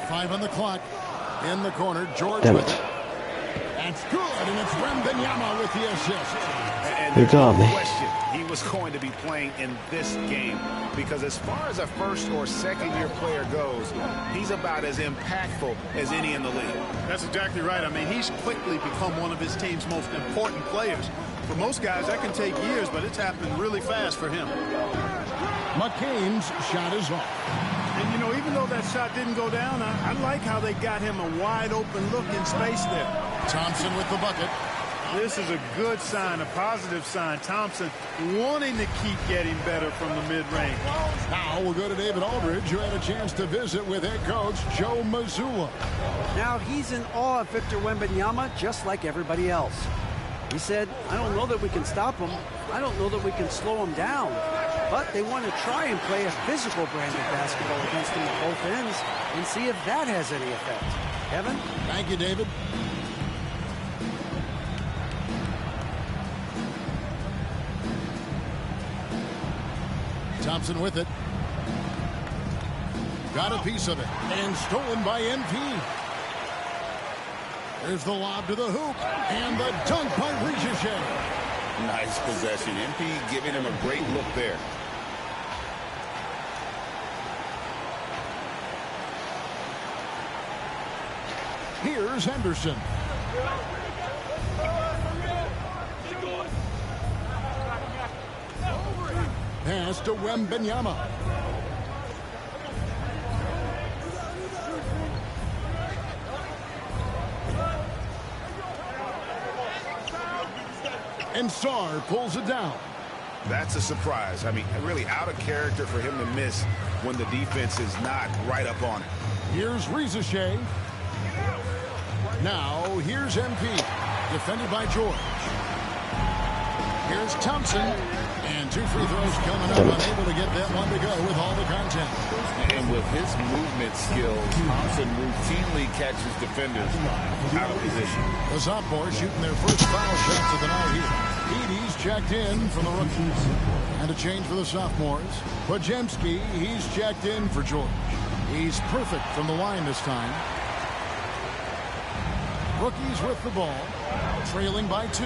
Five on the clock. In the corner, George Damn with it. it. That's good, and it's Wembanyama with the assist. And You got me. question he was going to be playing in this game, because as far as a first or second year player goes, he's about as impactful as any in the league. That's exactly right. I mean, he's quickly become one of his team's most important players. For most guys, that can take years, but it's happened really fast for him. McCain's shot is off. And, you know, even though that shot didn't go down, I like how they got him a wide-open look in space there. Thompson with the bucket. This is a good sign, a positive sign. Thompson wanting to keep getting better from the mid-range. Now we'll go to David Aldridge, who had a chance to visit with head coach Joe Mazzulla. Now he's in awe of Victor Wembanyama, just like everybody else. He said, I don't know that we can stop him. I don't know that we can slow him down. But they want to try and play a physical brand of basketball against him at both ends and see if that has any effect. Kevin? Thank you, David. Thompson with it. Got a piece of it. And stolen by MP. There's the lob to the hoop. And the dunk by Ricochet. Nice possession. MP giving him a great look there. Here's Henderson. Pass to Wembanyama. And Sarr pulls it down. That's a surprise. I mean, really out of character for him to miss when the defense is not right up on it. Here's Ricochet. Now, here's MP. Defended by George. Here's Thompson. And 2 free throws coming up. Unable to get that one to go with all the contact. And with his movement skills, Thompson routinely catches defenders out of position. The sophomores shooting their first foul shots of the night here. Edey's checked in for the rookies. And a change for the sophomores. Podziemski, he's checked in for George. He's perfect from the line this time. Rookies with the ball. Trailing by 2.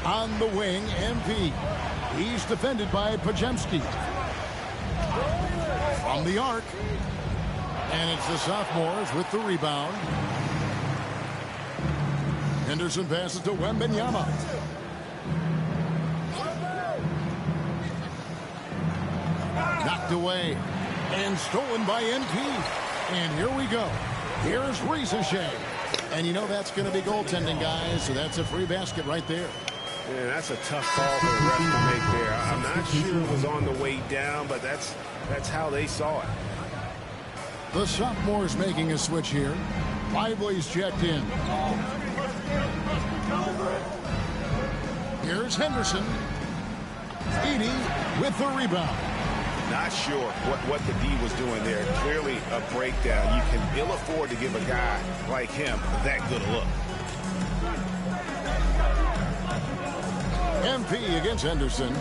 On the wing, MP. He's defended by Podziemski. From the arc. And it's the sophomores with the rebound. Henderson passes to Wembanyama. Knocked away. And stolen by MP. And here we go. Here's Ricochet. And you know that's going to be goaltending, guys. So that's a free basket right there. Yeah, that's a tough call for the ref to make there. I'm not sure it was on the way down, but that's how they saw it. The sophomores making a switch here. Lively's checked in. Here's Henderson. Edey with the rebound. Not sure what the D was doing there. Clearly a breakdown. You can ill afford to give a guy like him that good a look. MP against Henderson.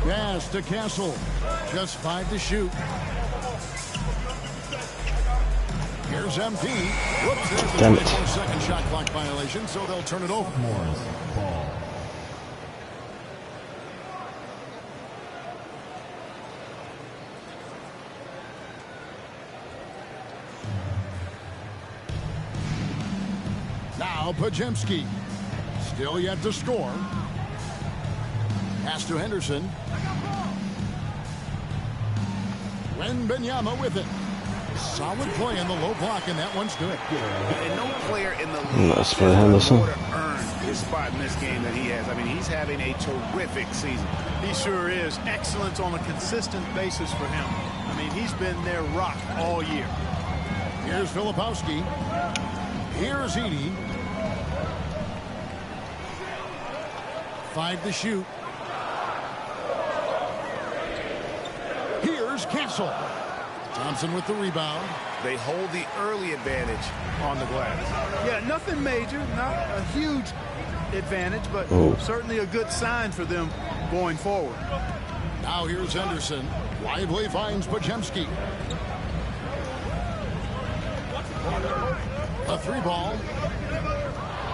Pass to Castle. Just 5 to shoot. Here's MP. Whoops, there's the 24-second shot clock violation, so they'll turn it over. Ball. Now Podziemski. Still yet to score. Pass to Henderson. Wembanyama with it. Solid play in the low block, and that one's good. And no player in the league That's for Henderson. earned his spot in this game that he has. I mean, he's having a terrific season. He sure is. Excellence on a consistent basis for him. I mean, he's been their rock all year. Here's Filipowski. Here's Edey. 5 to shoot. Here's Castle. Thompson with the rebound. They hold the early advantage on the glass. Yeah, nothing major, not a huge advantage, but certainly a good sign for them going forward. Now here's Henderson. Lively finds Podziemski. A 3-ball.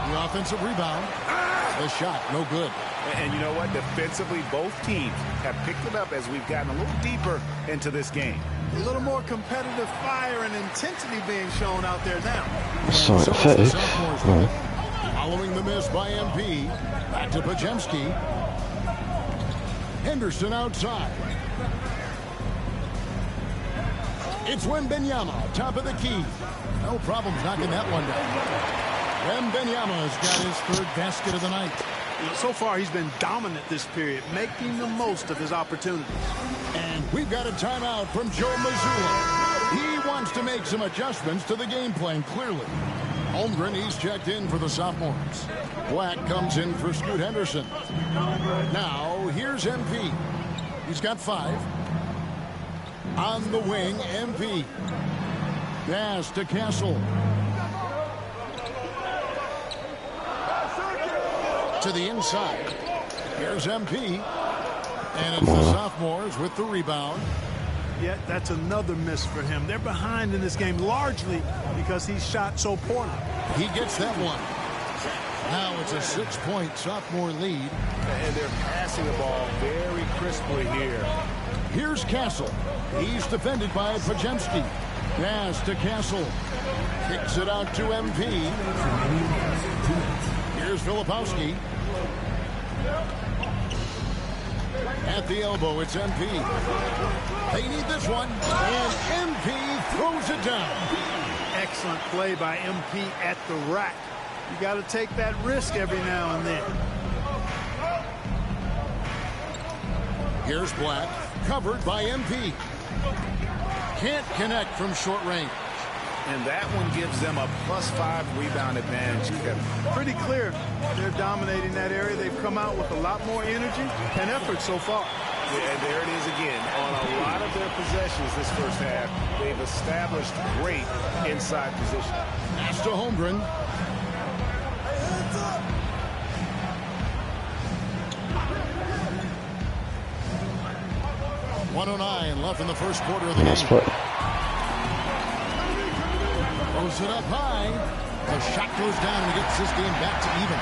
The offensive rebound. The shot, no good. And you know what? Defensively, both teams have picked it up as we've gotten a little deeper into this game. A little more competitive fire and intensity being shown out there now. So fake. Following the miss by MP. Back to Podziemski. Henderson outside. It's Wembanyama, top of the key. No problems knocking that one down. Wembanyama's got his 3rd basket of the night. So far, he's been dominant this period, making the most of his opportunities. And we've got a timeout from Joe Mazzulla. He wants to make some adjustments to the game plan, clearly. Holmgren, he's checked in for the sophomores. Black comes in for Scoot Henderson. Now, here's MP. He's got 5. On the wing, MP. Pass to to the inside. Here's MP. And it's the sophomores with the rebound. Yeah, that's another miss for him. They're behind in this game largely because he shot so poorly. He gets that one. Now it's a 6-point sophomore lead. And they're passing the ball very crisply here. Here's Castle. He's defended by Pajemski. Pass to Castle. Kicks it out to MP. Here's Filipowski. At the elbow, it's MP. They need this one. And MP throws it down. Excellent play by MP at the rack. You got to take that risk every now and then. Here's Black, covered by MP. Can't connect from short range. And that one gives them a +5 rebound advantage, Kevin. Pretty clear. They're dominating that area. They've come out with a lot more energy and effort so far. Yeah, and there it is again. On a lot of their possessions this first half, they've established great inside position. Pass to Holmgren. .109 left in the first quarter of the game. Throws it up high. The shot goes down and gets this game back to even.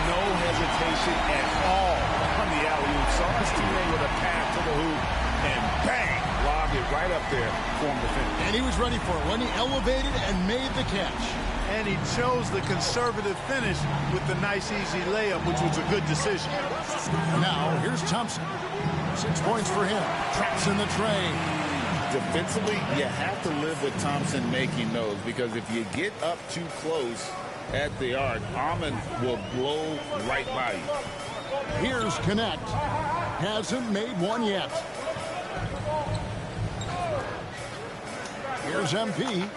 No hesitation at all on the alley-oop. Saw his teammate with a pass to the hoop, and bang, lobbed it right up there for him to finish. And he was ready for it when he elevated and made the catch. And he chose the conservative finish with the nice, easy layup, which was a good decision. Now, here's Thompson. 6 points for him. Traps in the tray. Defensively, you have to live with Thompson making those, because if you get up too close at the arc, Ahmed will blow right by you. Here's Connect. Hasn't made one yet. Here's MP.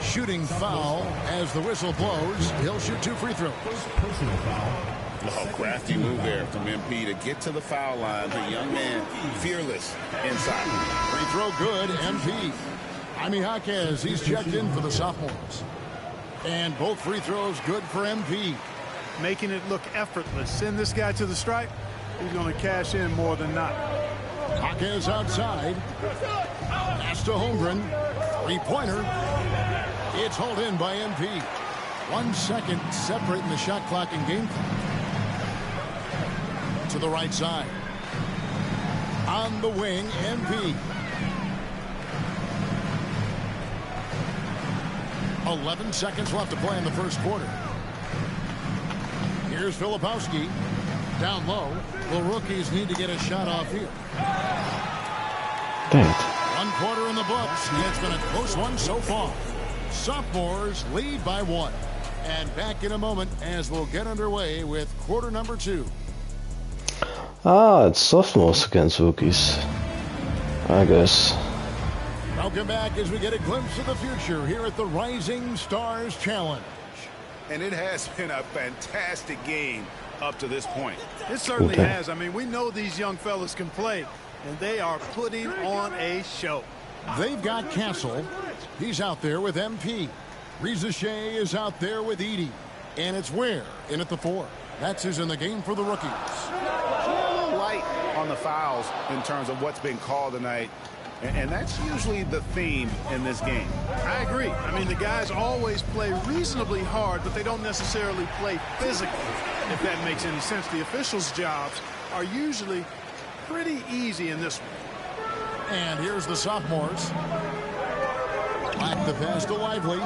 Shooting foul as the whistle blows. He'll shoot 2 free throws. Personal foul. Oh, crafty move there from MP to get to the foul line. The young man, fearless inside. Free throw good, MP. Jaime Jaquez, he's checked in for the sophomores. And both free throws good for MP. Making it look effortless. Send this guy to the stripe. He's going to cash in more than not. Jaquez outside. Pass to Holmgren. 3-pointer. It's hauled in by MP. 1 second separating the shot clock and game clock. To the right side. On the wing, MP. 11 seconds left to play in the first quarter. Here's Filipowski. Down low. The rookies need to get a shot off here. Dang it. 1 quarter in the books. It's been a close one so far. Sophomores lead by 1. And back in a moment as we'll get underway with quarter number 2. Ah, it's sophomores against rookies, I guess. Welcome back as we get a glimpse of the future here at the Rising Stars Challenge. And it has been a fantastic game up to this point. It certainly has. I mean, we know these young fellas can play, and they are putting on a show. They've got Castle. He's out there with MP. Reza Shea is out there with Edey. And it's Ware in at the 4. That's who's in the game for the rookies. A little light on the fouls in terms of what's been called tonight. And that's usually the theme in this game. I agree. I mean, the guys always play reasonably hard, but they don't necessarily play physically, if that makes any sense. The officials' jobs are usually pretty easy in this one. And here's the sophomores. Black the pass to Lively.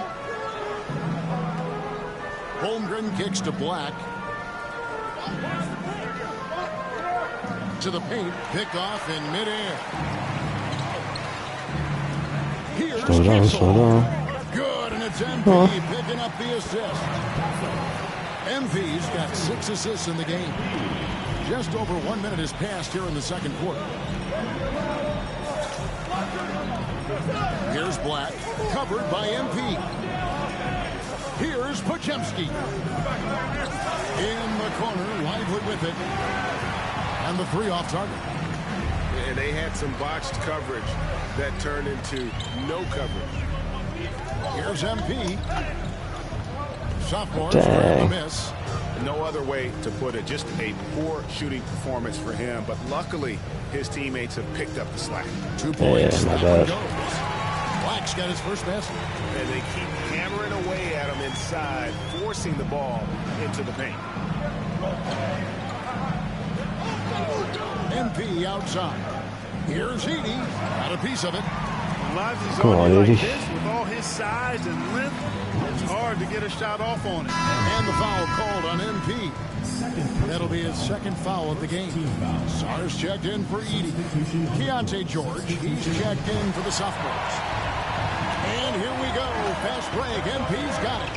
Holmgren kicks to Black. To the paint. Pick off in midair. Here's Castle. Good, and it's MP picking up the assist. MP's got 6 assists in the game. Just over 1 minute has passed here in the second quarter. Here's Black, covered by MP. Here's Pajemski. In the corner, Lively with it. And the 3 off target. And they had some botched coverage that turned into no coverage. Here's MP. Sophomore trying to miss. No other way to put it. Just a poor shooting performance for him. But luckily, his teammates have picked up the slack. 2 points. Yeah, my bad. Black's got his first basket. And they keep hammering away at him inside, forcing the ball into the paint. MP outside. Here's Edey. Got a piece of it. Lively's Come on, like Edey. this with all his size and length. It's hard to get a shot off on it. And the foul called on MP. That'll be his second foul of the game. Sars checked in for Edey. Keontae George, he's checked in for the sophomores. And here we go. Fast break. MP's got it.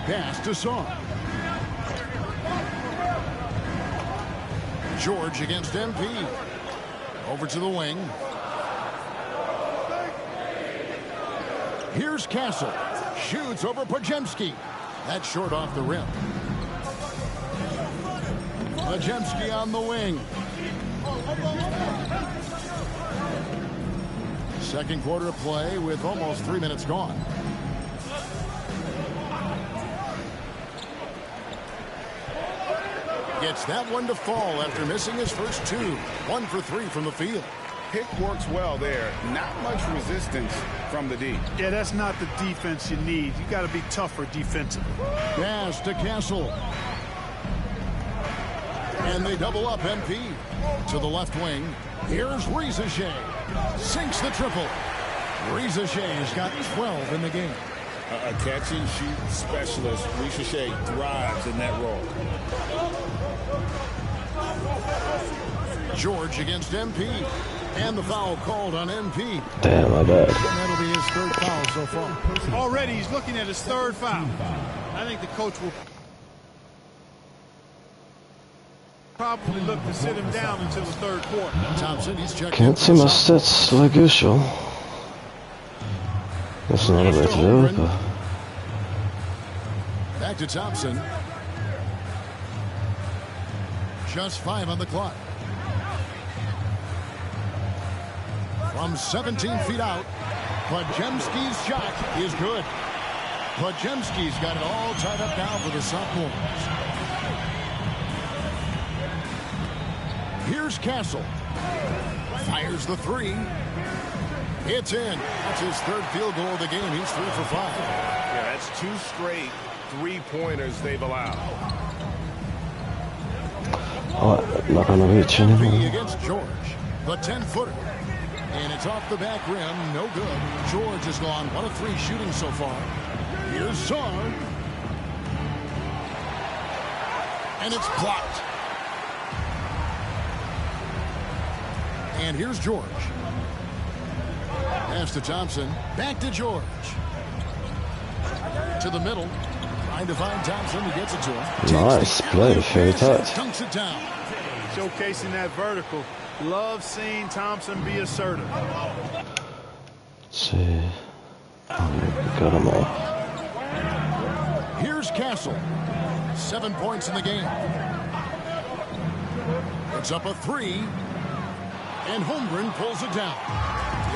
Pass to Song. George against MP. Over to the wing. Here's Castle. Shoots over Podziemski. That's short off the rim. Podziemski on the wing. Second quarter of play with almost 3 minutes gone. Gets that one to fall after missing his first 2. 1 for 3 from the field. Pick works well there. Not much resistance from the D. Yeah, that's not the defense you need. You got to be tougher defensively. Pass to Castle. And they double up MP. To the left wing. Here's Rizache. Sinks the triple. Rizache's got 12 in the game. A catch-and-shoot specialist. Rizache thrives in that role. George against MP. And the foul called on MP. Damn, my bad. And that'll be his third foul so far. Already he's looking at his third foul. I think the coach will probably look to sit him down until the third quarter. Thompson, he's checking. Can't see my stats like usual. That's another way to do it, but... Back to Thompson. Just 5 on the clock. From 17 feet out, Podziemski's shot is good. Podziemski's got it all tied up now for the sophomores. Here's Castle. Fires the 3. It's in. That's his third field goal of the game. He's 3 for 5. Yeah, that's 2 straight 3-pointers they've allowed. Oh, not gonna reach anymore. Against George, the 10-footer. And it's off the back rim, no good. George has gone 1 of 3 shooting so far. Here's Song. And it's blocked. And here's George. Pass to Thompson. Back to George. To the middle. Trying to find Thompson. He gets it to him. Nice play, very tight. Dunks it down. Showcasing that vertical. Love seeing Thompson be assertive. Let's see. Oh, we got him all. Here's Castle. 7 points in the game. It's up a 3. And Holmgren pulls it down.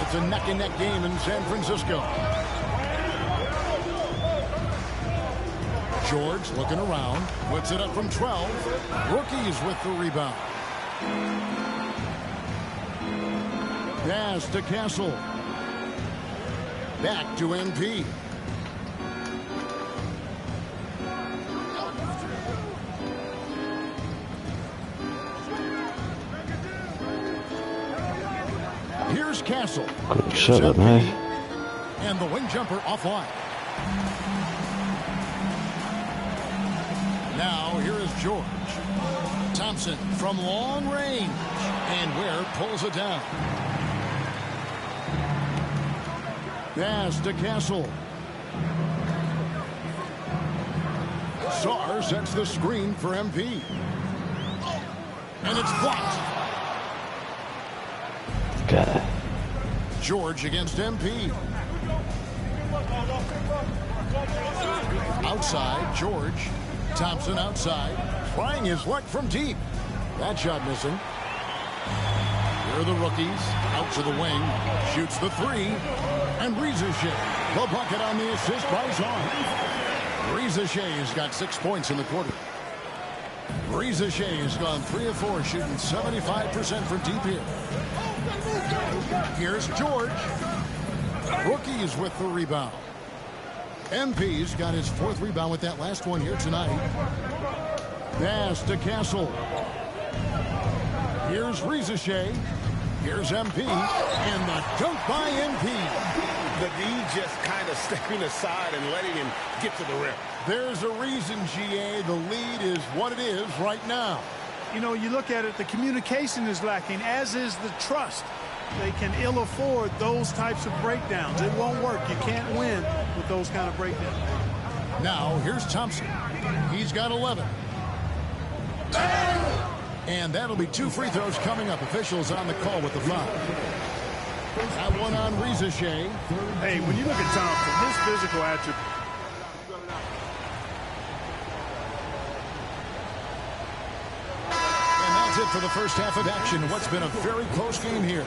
It's a neck-and-neck game in San Francisco. George looking around. Puts it up from 12. Rookies with the rebound. Pass to Castle. Back to MP. Here's Castle. Good shot at me. And the wing jumper offline. Now here is George. Thompson from long range. And Ware pulls it down. Pass to Castle. Sar sets the screen for MP. And it's blocked. Okay. George against MP. Outside, George. Thompson outside. trying his luck from deep. That shot missing. Here are the rookies. Out to the wing. Shoots the three. And Rizachet, the bucket on the assist by Zahn. Rizachet has got 6 points in the quarter. Rizachet has gone 3 of 4, shooting 75% from deep here. Here's George. Rookies with the rebound. MP's got his 4th rebound with that last one here tonight. Pass to Castle. Here's Rizachet. Here's MP. And the dunk by MP. The D just kind of stepping aside and letting him get to the rim. There's a reason, GA, the lead is what it is right now. You know, you look at it, the communication is lacking, as is the trust. They can ill afford those types of breakdowns. It won't work. You can't win with those kind of breakdowns. Now, here's Thompson. He's got 11. And that'll be 2 free throws coming up. Officials on the call with the foul. That one on Rizachet. Hey, when you look at Thompson, his physical attribute. And that's it for the first half of action. What's been a very close game here.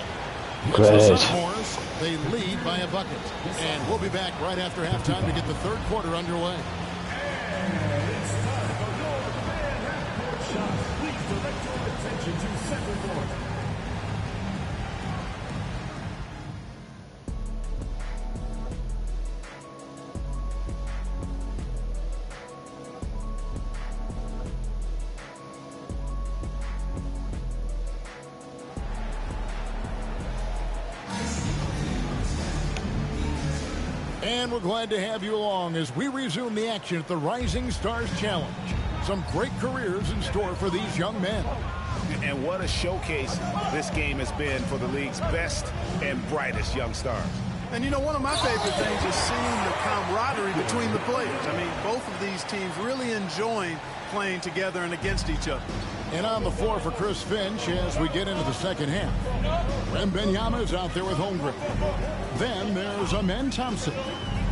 Great. The sophomores, they lead by a bucket. And we'll be back right after halftime to get the 3rd quarter underway. And we're glad to have you along as we resume the action at the Rising Stars Challenge. Some great careers in store for these young men. And what a showcase this game has been for the league's best and brightest young stars. And, you know, one of my favorite things is seeing the camaraderie between the players. I mean, both of these teams really enjoying playing together and against each other. And on the floor for Chris Finch as we get into the second half. Wembanyama is out there with Holmgren. Then there's Amen Thompson.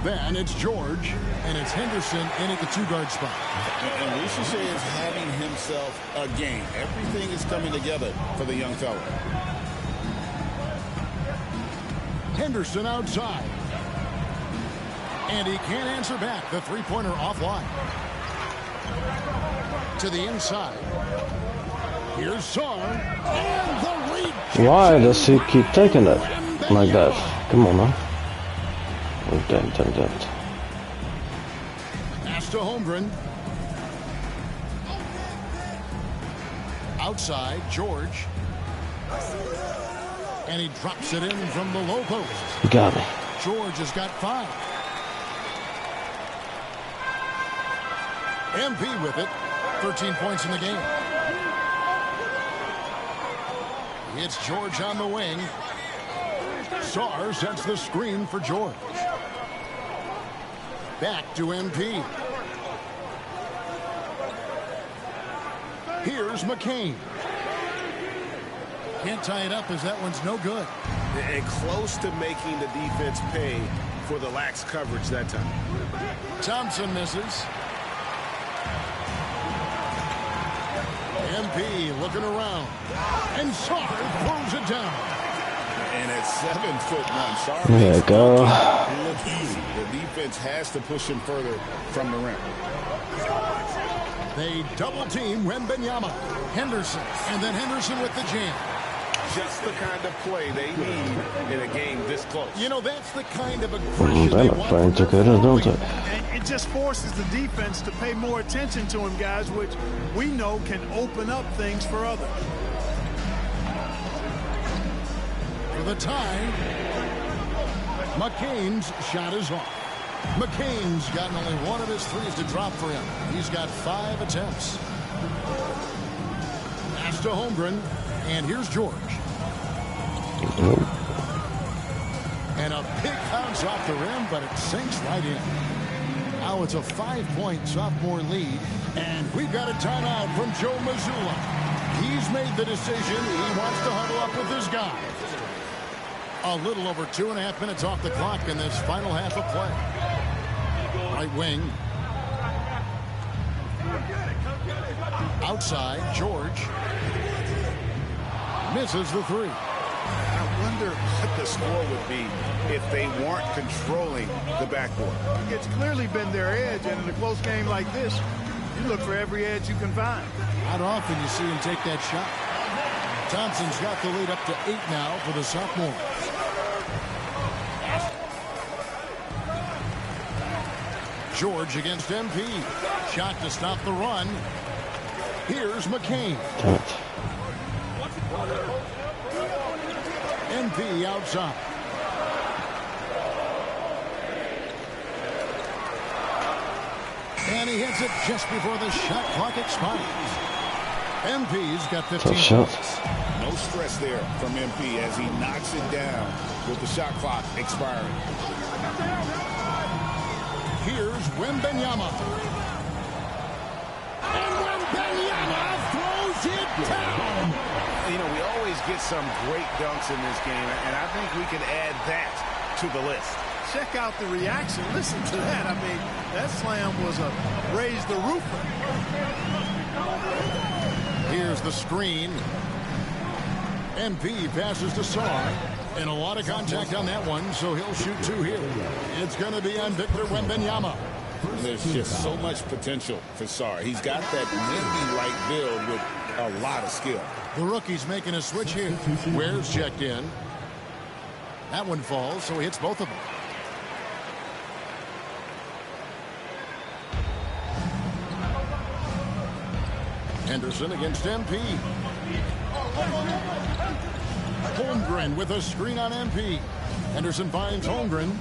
Then it's George, and it's Henderson in at the 2-guard spot. And Rizachet is having himself a game. Everything is coming together for the young fella. Henderson outside. And he can't answer back. The 3-pointer offline. To the inside. Here's Sarr. And the reach. Why does he keep taking it like that? Come on, man. Oh, damn. Pass to Holmgren. Outside, George. And he drops it in from the low post. You got me. George has got 5. MP with it. 13 points in the game. It's George on the wing. Sarr sets the screen for George. Back to MP. Here's McCain. Can't tie it up as that one's no good. And close to making the defense pay for the lax coverage that time. Thompson misses. MP looking around. And Sarr throws it down. And at 7'1", Sarr. There you go. Look easy. The defense has to push him further from the rim. They double team Wembanyama. Henderson. And then Henderson with the jam. Just the kind of play they need in a game this close. You know, that's the kind of aggression They're not playing together, don't they? And it just forces the defense to pay more attention to him, guys, which we know can open up things for others. For the tie, McCain's shot is off. McCain's gotten only one of his threes to drop for him. He's got 5 attempts. Pass to Holmgren, and here's George. And a big bounce off the rim, but it sinks right in. Now it's a 5-point sophomore lead, and we've got a timeout from Joe Mazzulla. He's made the decision. He wants to huddle up with his guy. A little over 2.5 minutes off the clock in this final half of play. Right wing. Outside, George. Misses the three. I wonder what the score would be if they weren't controlling the backboard. It's clearly been their edge, and in a close game like this, you look for every edge you can find. Not often you see him take that shot. Thompson's got the lead up to 8 now for the sophomore. George against MP. Shot to stop the run. Here's McCain. MP outside. And he hits it just before the shot clock expires. MP's got 15 shots. No stress there from MP as he knocks it down with the shot clock expiring. Here's Wembanyama. And Wembanyama throws it down. You know, we always get some great dunks in this game, and I think we can add that to the list. Check out the reaction. Listen to that. I mean, that slam was a raise the roofer. Here's the screen. MP passes to Sarr. And a lot of contact on that one, so he'll shoot 2 here. It's going to be on Victor Wembanyama. There's just so much potential for Sarr. He's got that Wemby-like build with a lot of skill. The rookie's making a switch here. Ware's checked in. That one falls, so he hits both of them. Henderson against MP. Holmgren with a screen on MP. Henderson finds Holmgren.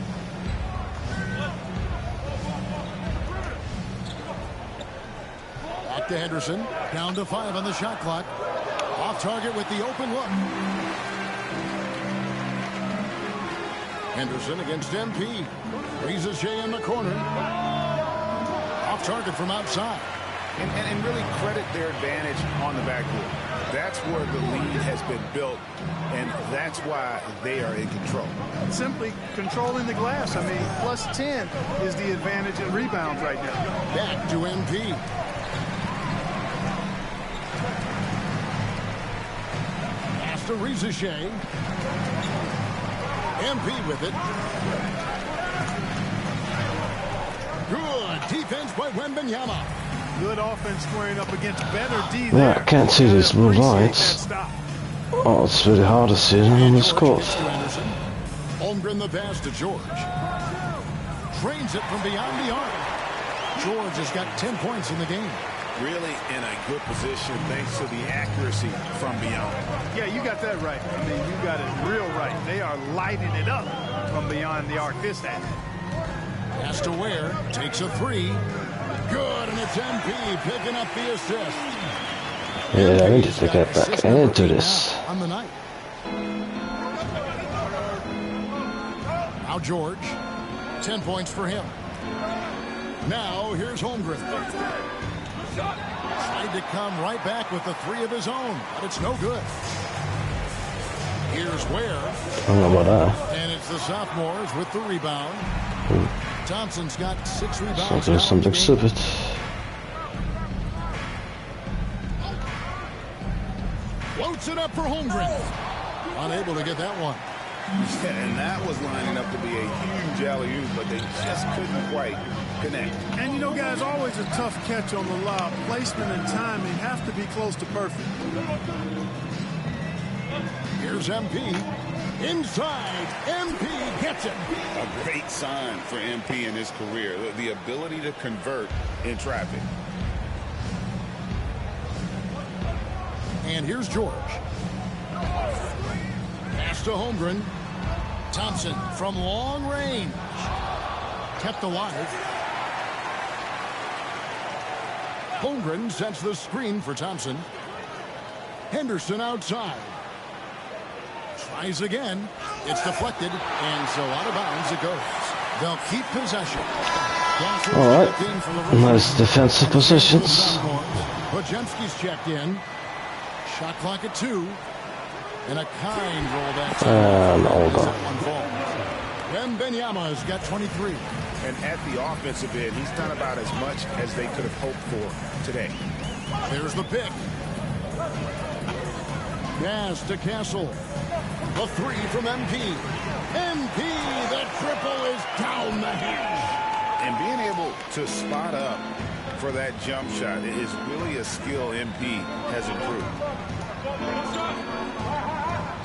Back to Henderson. Down to 5 on the shot clock. Off target with the open look. Henderson against MP. Raises Shea in the corner. Off target from outside. And really credit their advantage on the backboard. That's where the lead has been built, and that's why they are in control. Simply controlling the glass. I mean, plus 10 is the advantage in rebounds right now. Back to MP. Pass to Reza Shea. MP with it. Good defense by Wembanyama. Good offense squaring up against better D there. Yeah, I can't see these blue lights. Oh, it's really hard to see them on the court. Holmgren the pass to George. Trains it from beyond the arc. George has got 10 points in the game. Really in a good position thanks to the accuracy from beyond. Yeah, you got that right. I mean, you got it real right. They are lighting it up from beyond the arc this half. Pass to Ware. Takes a 3. Good, and it's MP picking up the assist. Yeah, I need to get back into this. On the night. Now George. 10 points for him. Now here's Holmgren. Tried to come right back with the 3 of his own, but it's no good. Here's Ware. I don't know about that. And it's the sophomores with the rebound. Ooh. Thompson's got 6 rebounds. So there's something stupid. Floats it up for Holmgren. Unable to get that one. Yeah, and that was lining up to be a huge alley-oop, but they just couldn't quite connect. And you know, guys, always a tough catch on the lob. Placement and timing have to be close to perfect. Here's MP. Inside, MP gets it. A great sign for MP in his career, the ability to convert in traffic. And here's George. Pass to Holmgren. Thompson from long range. Kept alive. Holmgren sets the screen for Thompson. Henderson outside. Tries again. It's deflected, and so out of bounds it goes. They'll keep possession. All right. Nice defensive positions. Podziemski's checked in. Shot clock at 2. And a kind roll that time. Hold on. Wembanyama's got 23. And at the offensive end, he's done about as much as they could have hoped for today. There's the pick. Pass to Castle. The three from MP. MP, that triple is down the hinge. And being able to spot up for that jump shot is really a skill MP has improved.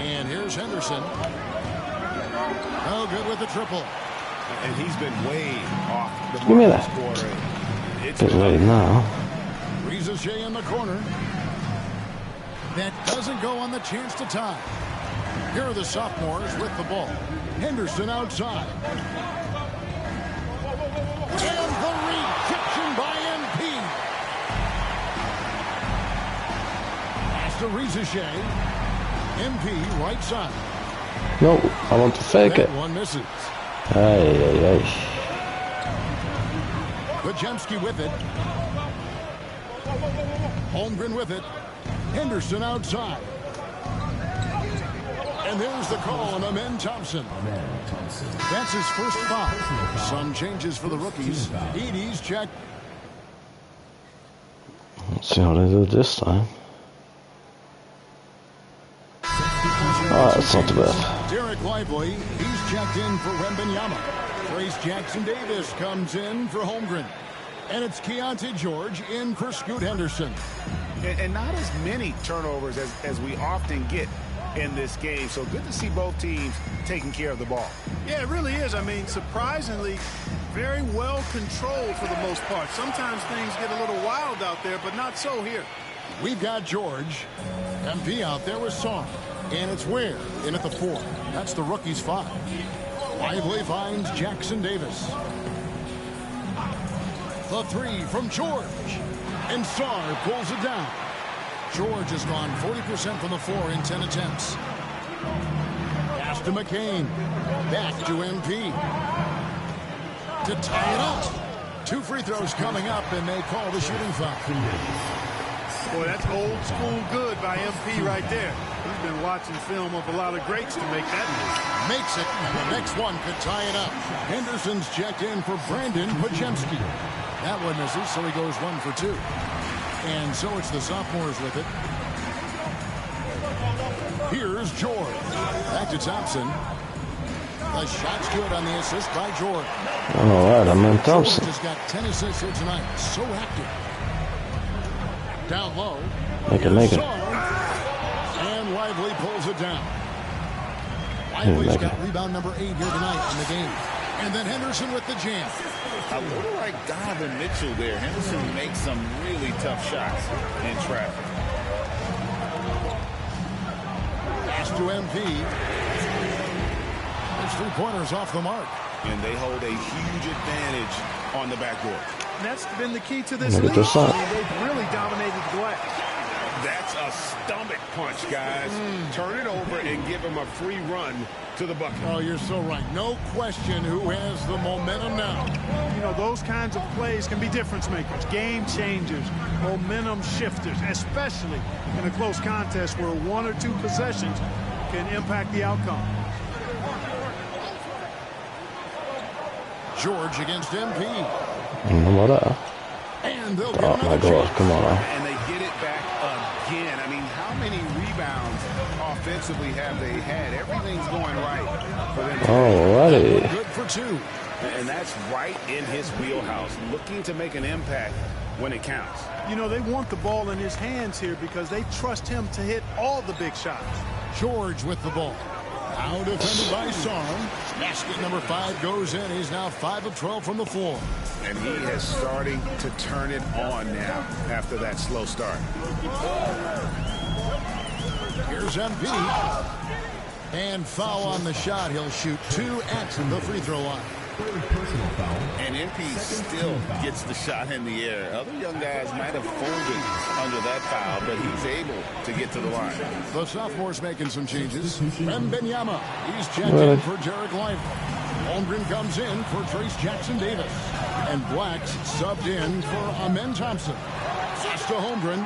And here's Henderson. Oh, good with the triple. And he's been way off the Give me mark that. this quarter. It's Bit late now. Rizachet in the corner. That doesn't go on the chance to tie. Here are the sophomores with the ball. Henderson outside. And the rejection by MP. Pass to Rizachet. MP right side. No, I want to fake it. That one misses. Ay. Pajemski with it. Holmgren with it. Henderson outside. And there's the call on Amen Thompson. That's his first foul. Some changes for the rookies. Edey's check. Let's see how they do this time. Oh, that's not too bad. Derek Lively, he's checked in for Wembanyama. Trace Jackson Davis comes in for Holmgren. And it's Keontae George in for Scoot Henderson. And not as many turnovers as we often get in this game. So good to see both teams taking care of the ball. Yeah, it really is. I mean, surprisingly, very well controlled for the most part. Sometimes things get a little wild out there, but not so here. We've got George. MP out there with Song. And it's Ware in at the 4. That's the rookie's 5. Lively finds Jackson Davis. The 3 from George. And Sarr pulls it down. George has gone 40% from the floor in 10 attempts. Pass to McCain. Back to MP. To tie it up. 2 free throws coming up, and they call the shooting foul. Boy, that's old school good by MP right there. He's been watching film of a lot of greats to make that move. Makes it, and the next one could tie it up. Henderson's checked in for Brandon Pajemski. That one misses, so he goes 1 for 2. And so it's the sophomores with it. Here's George. Back to Thompson. The shot's good on the assist by George. All right, Amen Thompson. George has got 10 assists here tonight. So active. Down low. Make it. And Lively pulls it down. Lively's got rebound number 8 here tonight in the game. And then Henderson with the jam. A little like Donovan Mitchell there. Henderson makes some really tough shots in traffic. Pass to MP. There's 3-pointers off the mark. And they hold a huge advantage on the backboard. And that's been the key to this Look league. at this shot. I mean, they've really dominated the glass. That's a stomach punch, guys. Turn it over and give him a free run to the bucket. Oh, you're so right. No question who has the momentum now. You know, those kinds of plays can be difference makers, game changers, momentum shifters, especially in a close contest where 1 or 2 possessions can impact the outcome. George against MP. No more. And they'll Oh my God, come on now. And they get it back again. I mean, how many rebounds offensively have they had? Everything's going right for them. Alrighty. Good for 2. And that's right in his wheelhouse, looking to make an impact when it counts. You know, they want the ball in his hands here because they trust him to hit all the big shots. George with the ball. Now defended by Sarr. Basket number 5 goes in. He's now 5 of 12 from the floor. And he is starting to turn it on now after that slow start. Here's MP. And foul on the shot. He'll shoot 2 at the free throw line. And MP still gets the shot in the air. Other young guys might have folded under that foul, but he's able to get to the line. The sophomore's making some changes. Wembanyama, he's checked in for Derek Lively. Holmgren comes in for Trace Jackson Davis. And Blacks subbed in for Amen Thompson. Pass to Holmgren.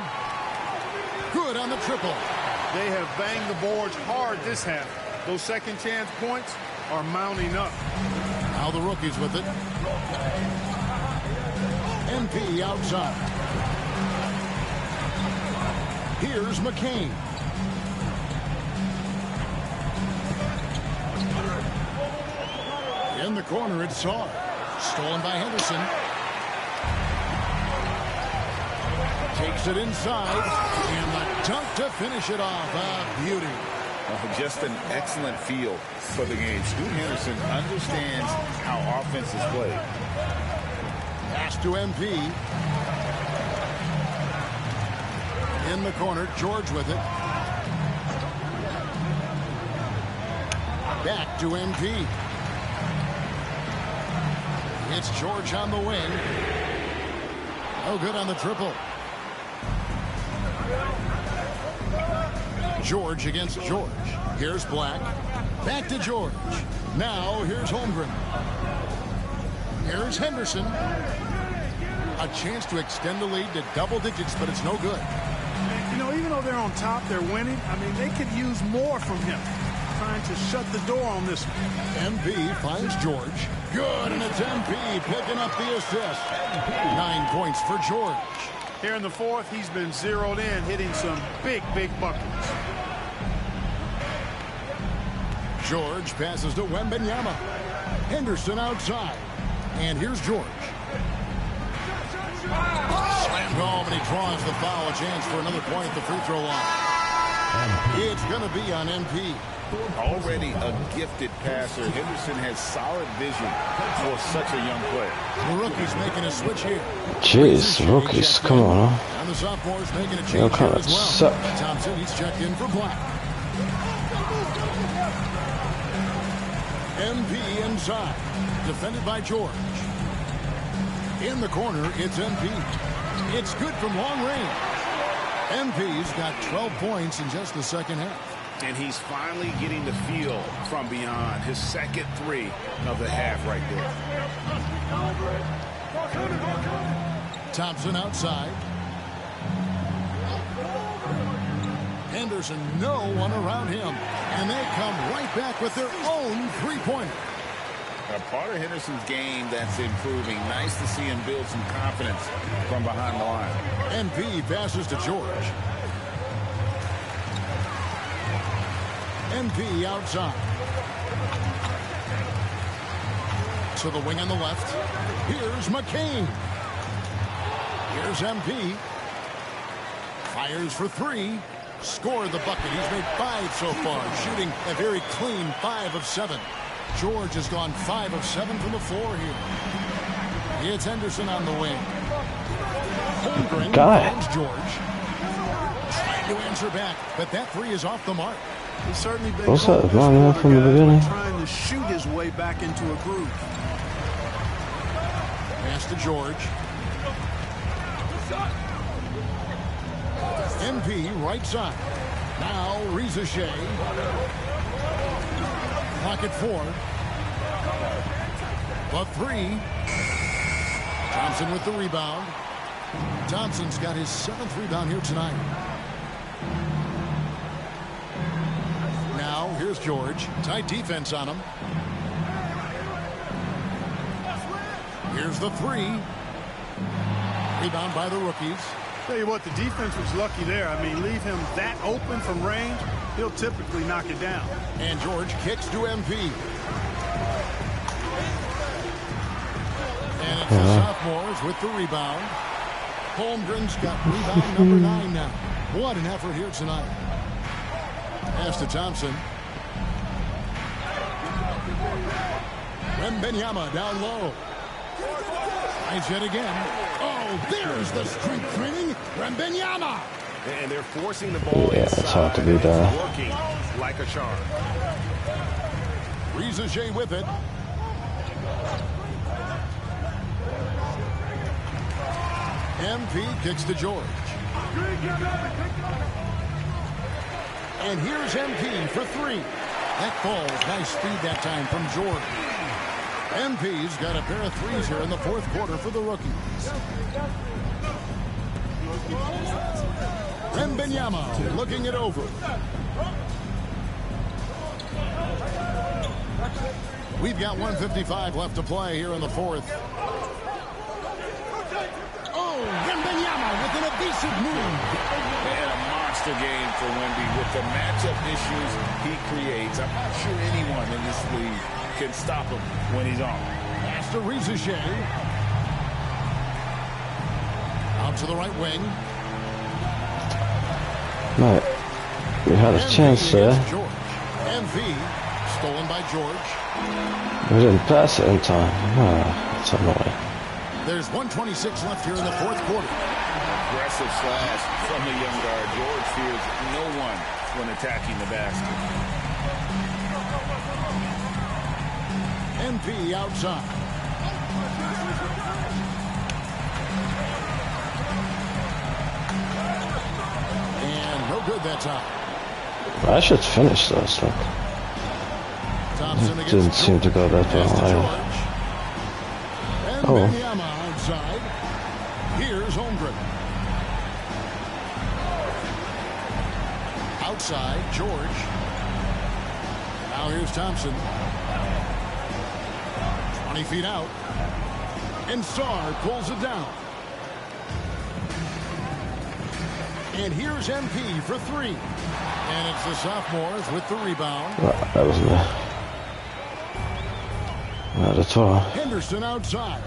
Good on the triple. They have banged the boards hard this half. Those second chance points are mounting up. Now the rookies with it. MP outside. Here's McCain. In the corner, it's Saar. Stolen by Henderson. Takes it inside. And the dunk to finish it off. A beauty. Just an excellent feel for the game. Scoot Henderson understands how offense is played. Pass to MP. In the corner, George with it. Back to MP. It's George on the wing. No good on the triple. George against George. Here's Black. Back to George. Now here's Holmgren. Here's Henderson. A chance to extend the lead to double digits, but it's no good. You know, even though they're on top, they're winning. I mean, they could use more from him. Trying to shut the door on this one. MP finds George. Good, and it's MP picking up the assist. 9 points for George. Here in the fourth, he's been zeroed in, hitting some big buckets. George passes to Wembanyama. Henderson outside. And here's George. Slammed home, and he draws the foul. A chance for another point at the free throw line. It's going to be on MP. Already a gifted passer, Henderson has solid vision for such a young player. The rookie's making a switch here. Jeez, rookies, come on. And the sophomore's making a change They'll here kind as of well. suck. Thompson, he's checked in for Black. MP inside. Defended by George. In the corner, it's MP. It's good from long range. MP's got 12 points in just the second half. And he's finally getting the feel from beyond. His second three of the half right there. Thompson outside. Henderson, no one around him. And they come right back with their own three-pointer. A part of Henderson's game that's improving. Nice to see him build some confidence from behind the line. MP passes to George. MP outside. To the wing on the left. Here's McCain. Here's MP. Fires for three. Scored the bucket. He's made 5 so far. Shooting a very clean 5 of 7. George has gone 5 of 7 from the floor here. It's Henderson on the wing. Holmgren finds George. Trying to answer back, but that three is off the mark. He's certainly been What's that? Line up from the beginning. trying to shoot his way back into a groove. Pass to George. MP right side. Now Reza Shea. Pocket 4. The 3. Thompson with the rebound. Thompson's got his 7th rebound here tonight. Now here's George. Tight defense on him. Here's the 3. Rebound by the rookies. Tell you what, the defense was lucky there. I mean, leave him that open from range, he'll typically knock it down. And George kicks to MP. And it's the sophomores with the rebound. Holmgren's got rebound number 9 now. What an effort here tonight. Pass to Thompson. Wembanyama down low. Finds it again. Oh, there's the strength training. Wembanyama. And they're forcing the ball It's hard to be there. working like a charm. Reza Shea with it. MP kicks to George. And here's MP for 3. That falls. Nice speed that time from George. MP's got a pair of threes here in the 4th quarter for the rookies. Wembanyama looking it over. We've got 1:55 left to play here in the fourth. Oh, Wembanyama with an evasive move. And a monster game for Wemby with the matchup issues he creates. I'm not sure anyone in this league can stop him when he's on. Pass to Rizachet. Out to the right wing. Right. We had a chance there. George. MV stolen by George. We didn't pass it in time. Ah, that's annoying. There's 1:26 left here in the fourth quarter. Aggressive slash from the young guard. George fears no one when attacking the basket. MP outside. And no good that time. I should finish this. Like, it didn't seem to go that well. Oh. Outside. Here's Holmgren. Outside, George. Now here's Thompson. 20 feet out. And Sarr pulls it down. And here's MP for three. And it's the sophomores with the rebound. Well, that was not at all. Henderson outside.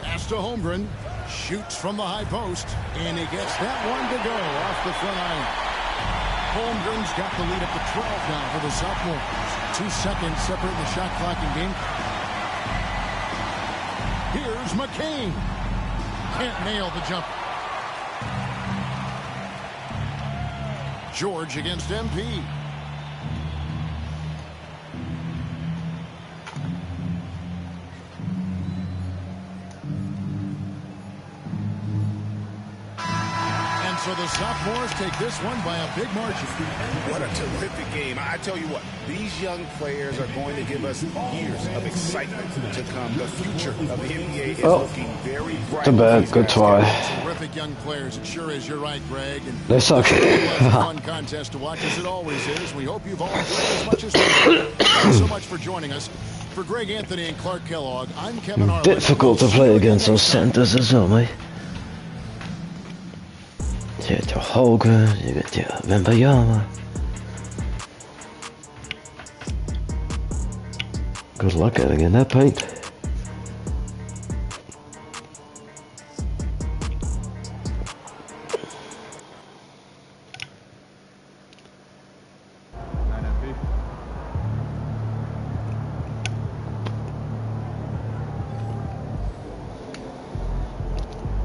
Pass to Holmgren. Shoots from the high post. And he gets that one to go off the front iron. Holmgren's got the lead up to 12 now for the sophomores. 2 seconds separating the shot clock and game. Here's McCain. Can't nail the jumper. George against MP. And so the sophomores take this one by a big margin. What a terrific game. I tell you what, these young players are going to give us years of excitement to come. The future of the NBA is looking very bright. Too bad. Good try. Terrific young players. It sure is. You're right, Greg. And they suck. It's a fun contest to watch, as it always is. We hope you've all enjoyed it as much as we did. Thanks so much for joining us. For Greg Anthony and Clark Kellogg, I'm Kevin Harlan. Difficult to play against those centers as well, mate. You get your Hogan, you get your Wembanyama. Good luck getting in that paint.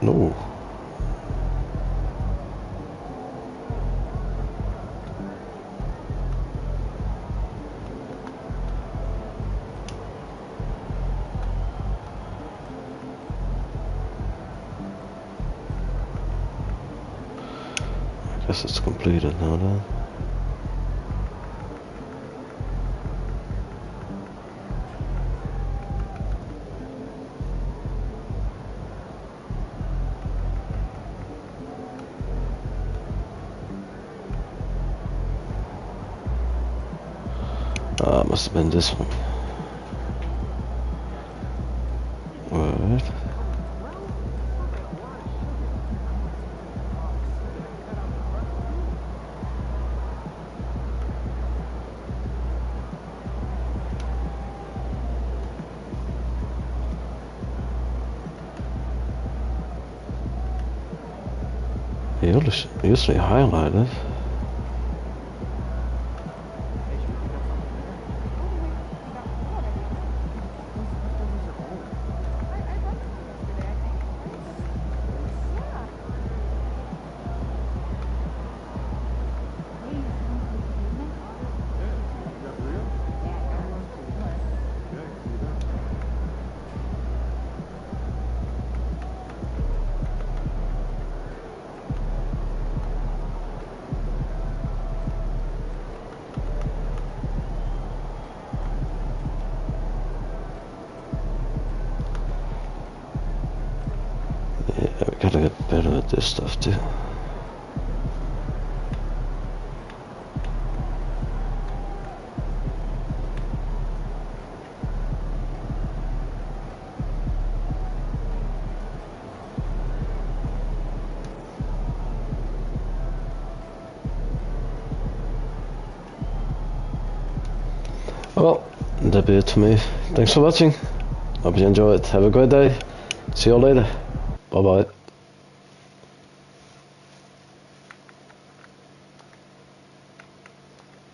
No. I guess it's completed now then. Must have been this one. What? He usually highlighted. Gotta get better at this stuff too. Well, that'd be it for me. Thanks for watching. Hope you enjoyed. Have a great day. See you all later. Bye bye.